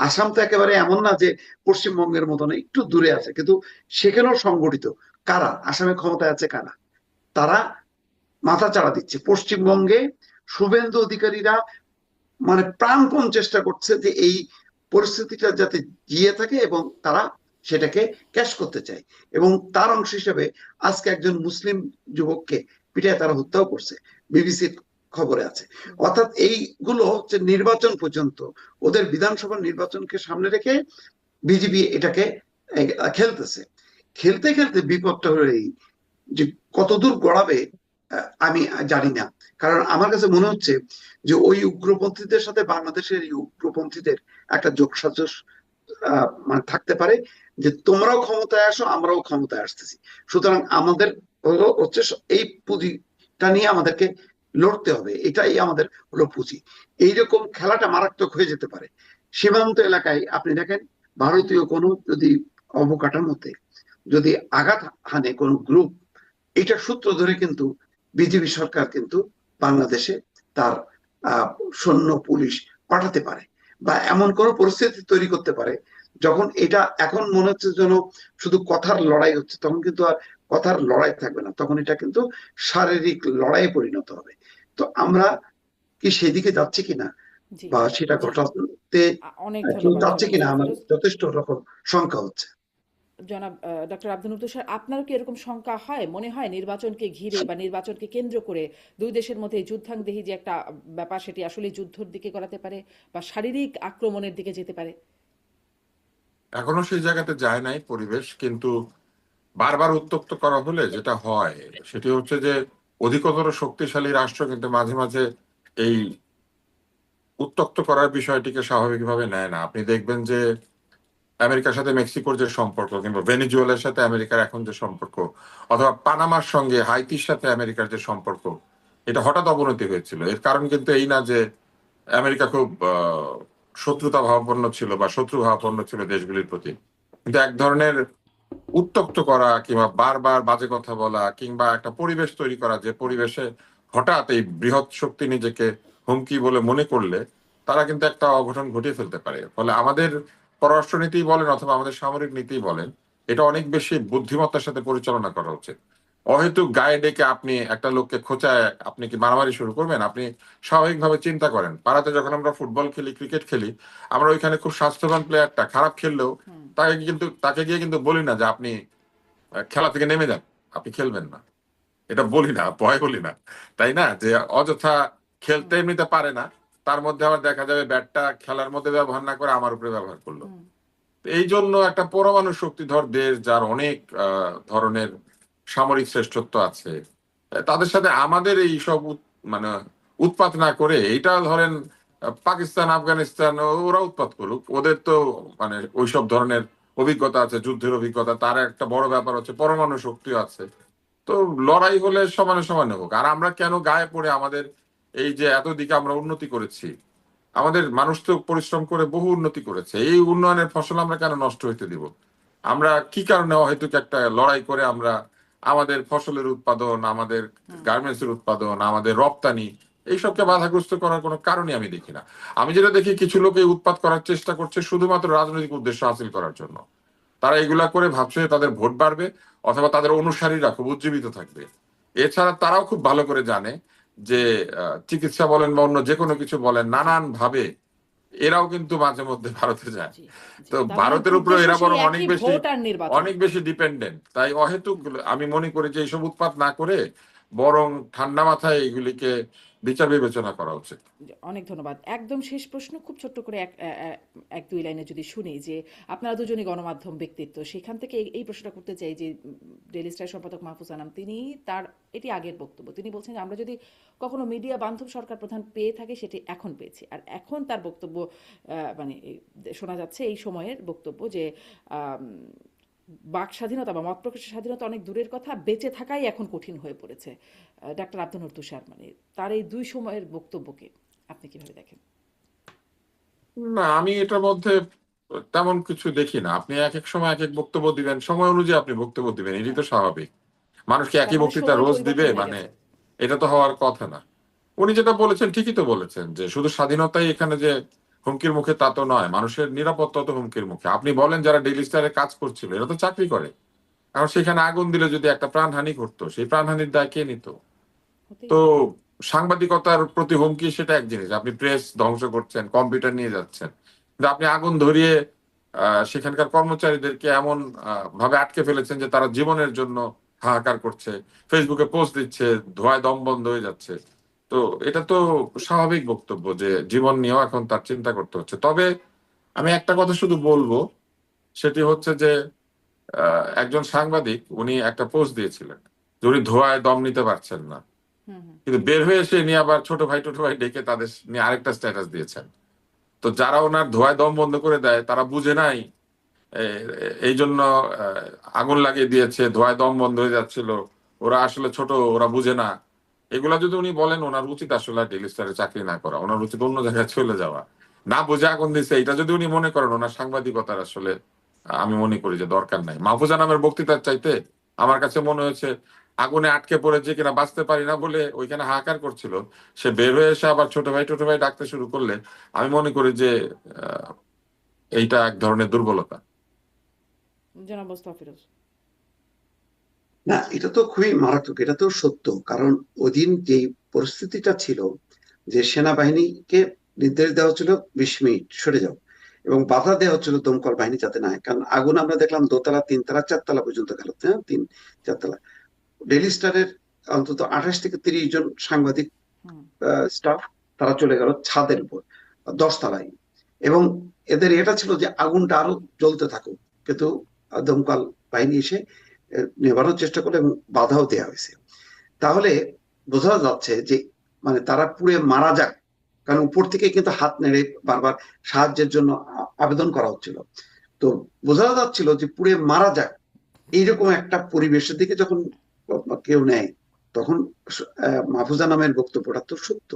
আসাম তো একেবারে এমন না যে পশ্চিমবঙ্গের মতন একটু দূরে আছে, কিন্তু সেখানেও সংগঠিত। কারা আসামে ক্ষমতায় আছে? কারা? তারা মাথা চাড়া দিচ্ছে। পশ্চিমবঙ্গে শুভেন্দু অধিকারীরা মানে প্রাণপণ চেষ্টা করছে যে এই পরিস্থিতিটা যাতে জিয়ে থাকে, এবং তারা সেটাকে ক্যাশ করতে চায়। এবং তার অংশ হিসেবে আজকে একজন মুসলিম যুবককে পিটায় তারা হত্যাও করছে, বিবিসির খবরে আছে। হুম, অর্থাৎ এইগুলো হচ্ছে নির্বাচন পর্যন্ত, ওদের বিধানসভা নির্বাচনকে সামনে রেখে বিজেপি এটাকে খেলতেছে। খেলতে খেলতে বিপদটা হলো এই যে কতদূর গড়াবে আমি জানি না। কারণ আমার কাছে মনে হচ্ছে যে ওই উগ্রপন্থীদের সাথে বাংলাদেশের এই উগ্রপন্থীদের একটা যোগসাজশ মানে থাকতে পারে, যে তোমরাও ক্ষমতায় আসো, আমরাও ক্ষমতায় আসতেছি, সুতরাং আমাদের হচ্ছে এই পুঁজিটা নিয়ে আমাদেরকে লড়তে হবে, এটাই আমাদের হলো পুঁজি। এইরকম খেলাটা মারাত্মক হয়ে যেতে পারে। সীমান্ত এলাকায় আপনি দেখেন, ভারতীয় কোনো যদি অবকাঠামোতে যদি আঘাত হানে কোনো গ্রুপ, এটার সূত্র ধরে কিন্তু বিজেপি সরকার কিন্তু বাংলাদেশে তার আহ সৈন্য পুলিশ পাঠাতে পারে, বা এমন কোন পরিস্থিতি তৈরি করতে পারে, যখন এটা এখন মনে হচ্ছে যেন শুধু কথার লড়াই হচ্ছে, তখন কিন্তু আর কথার লড়াই থাকবে না, তখন এটা কিন্তু শারীরিক লড়াইয়ে পরিণত হবে। তো আমরা কি সেদিকে যাচ্ছি কিনা, জি, বা সেটা জি। ঘটাতে অনেক কেউ ধন্যবাদ যাচ্ছে জনাব কিনা, আমার মোস্তাফিজুর। যথেষ্ট রকম শঙ্কা হচ্ছে। জনাব ডক্টর আব্দুল নূর তুষার, আপনারও কি এরকম শঙ্কা হয়, মনে হয় নির্বাচনকে ঘিরে বা নির্বাচনকে কেন্দ্র করে দুই দেশের মধ্যে এই যুদ্ধাঙ্গদেহী যে একটা ব্যাপার, সেটি আসলে যুদ্ধর দিকে গড়াতে পারে বা শারীরিক আক্রমণের দিকে যেতে পারে? এখনো সেই জায়গাতে যায় নাই পরিবেশ, কিন্তু বারবার উত্তপ্ত করা হলে যেটা হয় সেটি হচ্ছে যে অধিকতর শক্তিশালী রাষ্ট্র কিন্তু মাঝে মাঝে এই উত্তপ্ত করার বিষয়টিকে স্বাভাবিকভাবে নেয় না। আপনি দেখবেন যে আমেরিকার সাথে মেক্সিকোর যে সম্পর্ক, কিংবা ভেনিজুয়েলার সাথে আমেরিকার এখন যে সম্পর্ক, অথবা পানামার সঙ্গে হাইতির সাথে আমেরিকার যে সম্পর্ক, এটা হঠাৎ অবনতি হয়েছিল। এর কারণ কিন্তু এই না যে আমেরিকা খুব শত্রুতা ভাবাপন্ন ছিল বা শত্রু ভাবাপন্ন ছিল দেশগুলির প্রতি, কিন্তু এক ধরনের উত্তপ্ত করা কিংবা বারবার বাজে কথা বলা কিংবা একটা পরিবেশ তৈরি করা, যে পরিবেশে হঠাৎ এই বৃহৎ শক্তি নিজেকে হুমকি বলে মনে করলে তারা কিন্তু একটা অঘটন ঘটিয়ে ফেলতে পারে। ফলে আমাদের পররাষ্ট্রনীতি বলেন অথবা আমাদের সামরিক নীতি বলেন, এটা অনেক বেশি বুদ্ধিমত্তার সাথে পরিচালনা করা উচিত। অহেতুক গায়ে ডেকে আপনি একটা লোককে খোঁচায় আপনি কি মারামারি শুরু করবেন? আপনি স্বাভাবিকভাবে চিন্তা করেন, পাড়াতে যখন আমরা ফুটবল খেলি, ক্রিকেট খেলি, আমরা ওইখানে খুব স্বাস্থ্যবান প্লেয়ারটা খারাপ খেললেও হুম, তাকে গিয়ে কিন্তু বলি না যে আপনি খেলা থেকে নেমে যান, আপনি খেলবেন না, এটা বলি না, ভয় বলি না, তাই না? যে অযথা খেলতে হুম, এমনিতে পারে না, তার মধ্যে আবার দেখা যাবে ব্যাটটা খেলার মধ্যে ব্যবহার না করে আমার উপরে ব্যবহার করলো। হুম, এই জন্য একটা পরমাণু শক্তিধর দেশ, যার অনেক ধরনের সামরিক শ্রেষ্ঠত্ব আছে, তাদের সাথে আমাদের এই সব মানে উৎপাত না করে, এইটা ধরেন পাকিস্তান, আফগানিস্তান ওরা উৎপাত করুক, ওদের তো মানে ওইসব ধরনের অভিজ্ঞতা আছে, যুদ্ধের অভিজ্ঞতা। তার একটা বড় ব্যাপার হচ্ছে পরমাণু শক্তি আছে। তো লড়াই হলে সমানে সমানে হোক। আর আমরা কেন গায়ে পড়ে আমাদের এই যে এতদিকে আমরা উন্নতি করেছি, আমাদের মানুষ তো পরিশ্রম করে বহু উন্নতি করেছে, এই উন্নয়নের ফসল আমরা কেন নষ্ট হইতে দিব? আমরা কি কারণে হয়তো একটা লড়াই করে আমরা আমাদের ফসলের উৎপাদন, আমাদের হুম, গার্মেন্টস এর উৎপাদন, আমাদের রপ্তানি, এইসবকে বাধাগ্রস্ত করার কোনো কারণই আমি দেখি না। আমি যেটা দেখি, কিছু লোক এই উৎপাদ করার চেষ্টা করছে শুধুমাত্র রাজনৈতিক উদ্দেশ্য হাসিল করার জন্য। তারা এগুলা করে ভাবছে তাদের ভোট বাড়বে, অথবা তাদের অনুসারীরা খুব উজ্জীবিত থাকবে। এছাড়া তারাও খুব ভালো করে জানে যে চিকিৎসা বলেন বা অন্য যে কোনো কিছু বলেন, জি, নানান ভাবে এরাও কিন্তু মাঝে মধ্যে ভারতে যায়। জি, জি। তো তার মানে ভারতের উপরে উদ্দেশ্য এরা সেই বরং একই, ভোট আর নির্বাচন। অনেক বেশি ডিপেন্ডেন্ট। তাই অহেতুক আমি মনে করি যে এইসব উৎপাত না করে বরং ঠান্ডা মাথায় এগুলিকে বিচার বিবেচনা করা উচিত। অনেক ধন্যবাদ। একদম শেষ প্রশ্ন, খুব ছোট্ট করে এক দুই লাইনে যদি শুনি, যে আপনারা দুজনই গণমাধ্যম ব্যক্তিত্ব, সেখান থেকে এই প্রশ্নটা করতে চাই যে ডেইলি স্টার সম্পাদক মাহফুজ আনাম, তিনি তার এটি আগের বক্তব্য, তিনি বলছেন যে আমরা যদি কখনো মিডিয়া বান্ধব সরকার প্রধান পেয়ে থাকি সেটি এখন পেয়েছি। আর এখন তার বক্তব্য মানে শোনা যাচ্ছে এই সময়ের বক্তব্য যে আম, বাক স্বাধীনতা বা মত প্রকাশের স্বাধীনতা অনেক দূরের কথা, বেঁচে থাকাই এখন কঠিন হয়ে পড়েছে। ডাক্তার আব্দুল তুষার, মানে তার এই দুই সময়ের বক্তব্যকে আপনি কিভাবে দেখেন? না, আমি এটার মধ্যে তেমন কিছু দেখি না। আপনি এক এক সময় এক এক বক্তব্য দিবেন, সময় অনুযায়ী আপনি বক্তব্য দিবেন, এটি তো হ্যাঁ, স্বাভাবিক। মানুষকে তার একই মানে বক্তৃতা সময় রোজ দিবে, পরিবর্তন হয়ে মানে গেছে। এটা তো হওয়ার কথা না। উনি যেটা বলেছেন ঠিকই তো বলেছেন, যে শুধু স্বাধীনতাই এখানে যে হুমকির মুখে তা তো নয়, মানুষের নিরাপত্তা তো হুমকির মুখে। আপনি বলেন যারা ডেইলি স্টারে কাজ করছিল, এরা তো চাকরি করে। এখন সেখানে আগুন দিলে যদি একটা প্রাণহানি ঘটতো, সেই প্রাণহানির দায় কে নিত? হতেই তো পারে। সাংবাদিকতার প্রতি হুমকি সেটা এক জিনিস, আপনি প্রেস ধ্বংস করছেন, কম্পিউটার নিয়ে যাচ্ছেন। কিন্তু আপনি আগুন ধরিয়ে সেখানকার কর্মচারীদেরকে এমন ভাবে আটকে ফেলেছেন যে তারা জীবনের জন্য হাহাকার করছে, ফেসবুকে পোস্ট দিচ্ছে, ধোঁয়ায় দম বন্ধ হয়ে যাচ্ছে। তো এটা তো স্বাভাবিক বক্তব্য যে জীবন নিয়েও এখন তার চিন্তা করতে হচ্ছে। তবে আমি একটা কথা শুধু বলবো, সেটি হচ্ছে যে একজন সাংবাদিক উনি একটা পোস্ট দিয়েছিলেন যে উনি ধোঁয়ায় দম নিতে পারছেন না, হুম, হুম। কিন্তু বের হয়ে এসে নিয়ে আবার ছোট ভাই ডেকে তাদের নিয়ে আরেকটা স্ট্যাটাস দিয়েছেন। তো যারা ওনার ধোঁয়ায় দম বন্ধ করে দেয় তারা বুঝে নাই, এই জন্য আগুন লাগিয়ে দিয়েছে, ধোঁয়ায় দম বন্ধ হয়ে যাচ্ছিল, ওরা আসলে ছোট, ওরা বুঝে না। এগুলা যদি উনি বলেন, ওনার উচিত আসলে ডেইলি স্টারে চাকরি না করা, ওনার উচিত অন্য জায়গায় চলে যাওয়া। না বুঝে আগুন দিছে, এটা যদি উনি মনে করেন, ওনার সাংবাদিকতার আসলে আমি মনে করি যে দরকার নাই। মাহফুজা নামের বক্তৃতার চাইতে আমার কাছে মনে হয়েছে আগুনে আটকে পড়েছে কিনা বাঁচতে পারি না বলে ওইখানে হাহাকার করছিল, সে বের হয়ে এসে আবার ছোট ভাই ডাকতে শুরু করলে আমি মনে করি যে আহ, এইটা এক ধরনের দুর্বলতা। জনাব মোস্তফিরুজ। না, এটা তো খুবই মারাত্মক, এটা তো সত্য। কারণ ওদিন যে পরিস্থিতিটা ছিল, যে সেনাবাহিনীকে নির্দেশ দেওয়া হচ্ছিল 20 মিনিট সরে যাও, এবং বাধা দেওয়া হচ্ছিল দমকল বাহিনী যাতে না হয়। কারণ আগুন আমরা দেখলাম দোতলা, তিনতলা, চারতলা পর্যন্ত গেল। হ্যাঁ, তিন চারতলা। ডেইলি স্টারের অন্তত 28 থেকে 30 জন সাংবাদিক হুম, স্টাফ, তারা চলে গেল ছাদের উপর, 10 তলায়। এবং এদের এটা ছিল যে আগুনটা আরো জ্বলতে থাকুক, কিন্তু দমকল বাহিনী এসে নেভানোর চেষ্টা করলো এবং বাধাও দেওয়া হয়েছে। তাহলে বোঝা যাচ্ছে যে মানে তারা পুড়ে মারা যাক, কারণ উপর থেকে কিন্তু হাত নেড়ে বারবার সাহায্যের জন্য আবেদন করা হচ্ছিল। তো বোঝা যাচ্ছিল যে পুড়ে মারা যাক, এইরকম একটা পরিবেশের দিকে যখন কেউ নেয়, তখন মাহফুজা নামের বক্তব্যটা তো সত্য।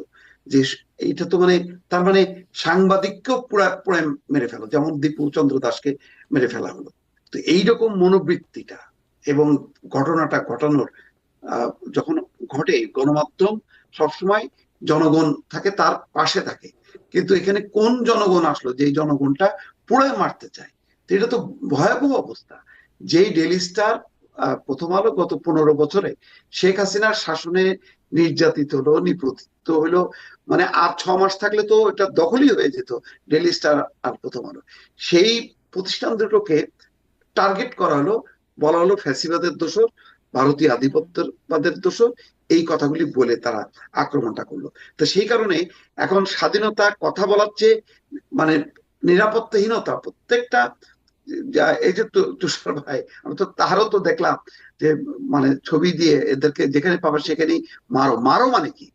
যে এইটা তো মানে, তার মানে সাংবাদিককেও পুরা পুরা মেরে ফেলো, যেমন দীপু চন্দ্র দাসকে মেরে ফেলা হলো। তো এইরকম মনোবৃত্তিটা এবং ঘটনাটা ঘটানোর যখন ঘটে, গণমাধ্যম সবসময় জনগণ থাকে, তার পাশে থাকে। কিন্তু এখানে কোন জনগণ আসলো যে জনগণটা পুড়ে মারতে চায়? তো এটা তো ভয়াবহ অবস্থা। যেই ডেইলি স্টার প্রথম আলো গত 15 বছরে শেখ হাসিনার শাসনে নির্যাতিত হলো, নিপীড়িত হলো, মানে আর 6 মাস থাকলে তো এটা দখলই হয়ে যেত, ডেইলি স্টার আর প্রথম আলো। সেই প্রতিষ্ঠান দুটোকে টার্গেট করা হলো, বলা হলো ফ্যাসিবাদের দোষর, ভারতীয় আধিপত্যবাদের দোষর, এই কথাগুলি বলে তারা আক্রমণটা করলো। তো সেই কারণে এখন স্বাধীনতা কথা বলার চেয়ে মানে নিরাপত্তাহীনতা প্রত্যেকটা এই যে তুষার ভাই, আমি তো তারও তো দেখলাম যে মানে ছবি দিয়ে এদেরকে যেখানে পাবে সেখানেই মারো মারো, মানে কি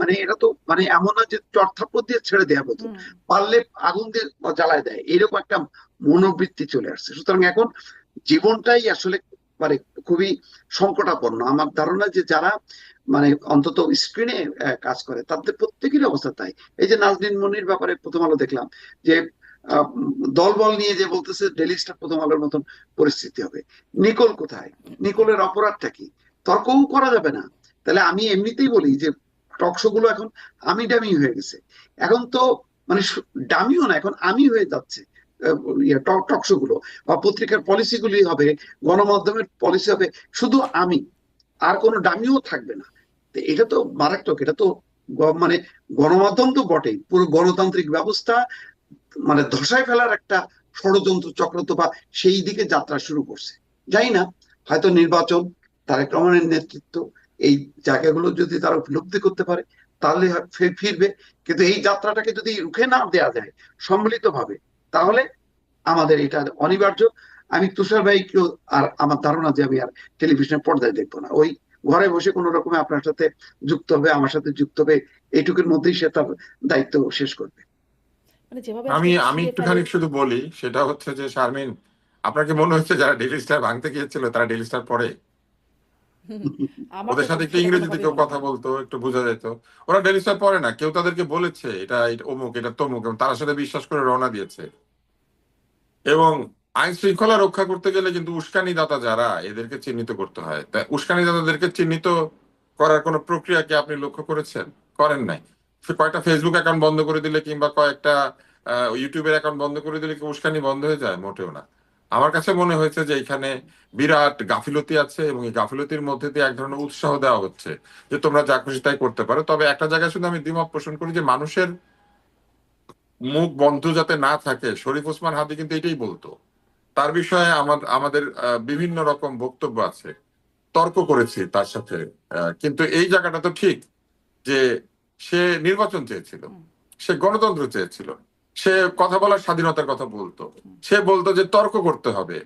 মানে এটা তো মানে এমন না যে চড়থাপ্পড় দিয়ে ছেড়ে দেওয়া হতো, হুম। পারলে আগুন দিয়ে জ্বালায় দেয়, এরকম একটা মনোবৃত্তি চলে আসছে। সুতরাং এখন জীবনটাই আসলে মানে খুবই সংকটাপন্ন। আমার ধারণা যে যারা মানে অন্তত স্ক্রিনে কাজ করে তাদের প্রত্যেকেরই অবস্থা তাই। এই যে নাজনীন মনির ব্যাপারে প্রথম আলো দেখলাম যে দলবল নিয়ে যে বলতেছে ডেইলি স্টার প্রথম আলোর মতন পরিস্থিতি হবে। নিকোল কোথায়? নিকোলের অপরাধটা কি? তর্কও করা যাবে না। তাহলে আমি এমনিতেই বলি যে টকশো গুলো এখন আমি ডামি হয়ে গেছে। এখন তো মানে ডামিও না, এখন আমি হয়ে যাচ্ছে। টকশো গুলো বা পত্রিকার পলিসি গুলি হবে, গণমাধ্যমের পলিসি হবে শুধু আমি, আর কোনো ডামিও থাকবে না। তো এটা তো মারাত্মক। এটা তো মানে গণমাধ্যম তো বটেই, পুরো গণতান্ত্রিক ব্যবস্থা মানে ধসায় ফেলার একটা ষড়যন্ত্র চক্র তো বা সেই দিকে যাত্রা শুরু করছে। জানি না, হয়তো নির্বাচন, তারেক রহমানের নেতৃত্ব, এই জায়গাগুলো যদি তারা উপলব্ধি করতে পারে তাহলে ফিরবে। কিন্তু এই যাত্রাটাকে যদি রুখে না দেওয়া যায় সম্মিলিত ভাবে, তাহলে আমাদের এটা অনিবার্য। আমি তুষার ভাইকেও, আর আমার ধারণা যে আমি আর টেলিভিশনের পর্দায় দেখবো না, ওই ঘরে বসে কোনো রকমে আপনার সাথে যুক্ত হবে, আমার সাথে যুক্ত হবে, এইটুকুর মধ্যেই সে তার দায়িত্ব শেষ করবে। মানে যেভাবে আমি আসলে আমি ছিঁড়ে ফেলে। একটুখানি শুধু বলি, সেটা হচ্ছে যে শারমিন, আপনার কি মনে হচ্ছে যারা ডেইলি স্টার ভাঙতে গিয়েছিল তারা ডেইলি স্টার পড়ে? হুম, আমার তো ওদের সাথে একটু সেটা ইংরেজিতে কোনোভাবেই কেউ মনে কথা হয় না। বলতো, একটু বোঝা যেত। ওরা ডেইলি স্টার পড়ে না, কেউ তাদেরকে বলেছে এটা অমুক, এটা তমুক, এবং তারা সাথে বিশ্বাস করে রওনা দিয়েছে। এবং আইন শৃঙ্খলা রক্ষা করতে গেলে কিন্তু উস্কানিদাতা যারা, এদেরকে চিহ্নিত করতে হয়। তাই উস্কানিদাতাদেরকে চিহ্নিত করার কোনো প্রক্রিয়া কি আপনি লক্ষ্য করেছেন? করেন নাই। কয়েকটা ফেসবুক অ্যাকাউন্ট বন্ধ করে দিলে কিংবা কয়েকটা ইউটিউবের অ্যাকাউন্ট বন্ধ করে দিলে কি উস্কানি বন্ধ হয়ে যায়? মোটেও না। আমার কাছে মনে হয়েছে যে এখানে বিরাট গাফিলতি আছে, এবং এই গাফিলতির মধ্যে দিয়ে এক ধরনের জি। উৎসাহ দেওয়া হচ্ছে যে তোমরা যা খুশি তাই করতে পারো। তবে একটা জায়গায় শুধু আমি দ্বিমত পোষণ করি যে মানুষের মুখ বন্ধ যাতে না থাকে, শরীফ ওসমান হাদি কিন্তু এটাই বলতো। তার বিষয়ে আমাদের বিভিন্ন রকম বক্তব্য আছে, তর্ক করেছি তার সাথে। কিন্তু এই জায়গাটা তো ঠিক যে সে নির্বাচন চেয়েছিল, হুম। সে গণতন্ত্র চেয়েছিল, সে কথা বলার স্বাধীনতার কথা বলতো। হুম। সে বলতো যে তর্ক করতে হবে,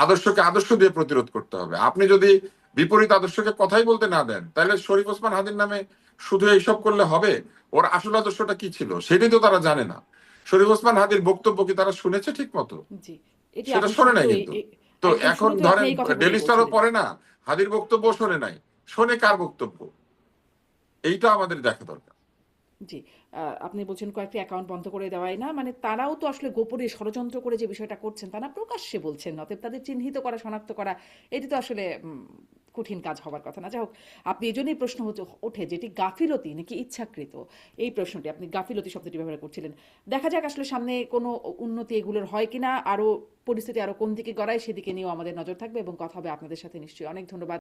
আদর্শকে আদর্শ দিয়ে প্রতিরোধ করতে হবে। আপনি যদি বিপরীত আদর্শকে কথাই বলতে না দেন, তাহলে শরীফ ওসমান হাদির নামে শুধু এইসব করলে হবে? ওর আসল আদর্শটা কি ছিল সেটাই তো তারা জানে না। শরীফ ওসমান হাদির বক্তব্য কি তারা শুনেছে ঠিক মতো? জি, এটি সেটা আপনি শোনে নাই শুরুতেও কিন্তু। তো একদম এখন শুরুতেও আপনি ধরেন এই কথাগুলোই ডেলি স্টারও বলছিলেন। পড়ে না, হাদির বক্তব্য শোনে নাই, শোনে কার বক্তব্য? এইটা আমাদের দেখা দরকার। জি, আপনি বলছেন কয়েকটি অ্যাকাউন্ট বন্ধ করে দেওয়াই না, মানে তারাও তো আসলে গোপনে ষড়যন্ত্র করে যে বিষয়টা করছেন, তারা প্রকাশ্যে বলছেন। অতএব তাদের চিহ্নিত করা, শনাক্ত করা, এটি তো আসলে কঠিন কাজ হবার কথা না। যাই হোক, আপনি এজন্যই প্রশ্ন ওঠে যেটি গাফিলতি নাকি ইচ্ছাকৃত? এই প্রশ্নটি আপনি গাফিলতি শব্দটি ব্যবহার করছিলেন। দেখা যাক আসলে সামনে কোনো উন্নতি এগুলোর হয় কিনা, আরো পরিস্থিতি আরো কোন দিকে গড়ায় সেদিকে নিয়েও আমাদের নজর থাকবে এবং কথা হবে আপনাদের সাথে নিশ্চয়ই। অনেক ধন্যবাদ।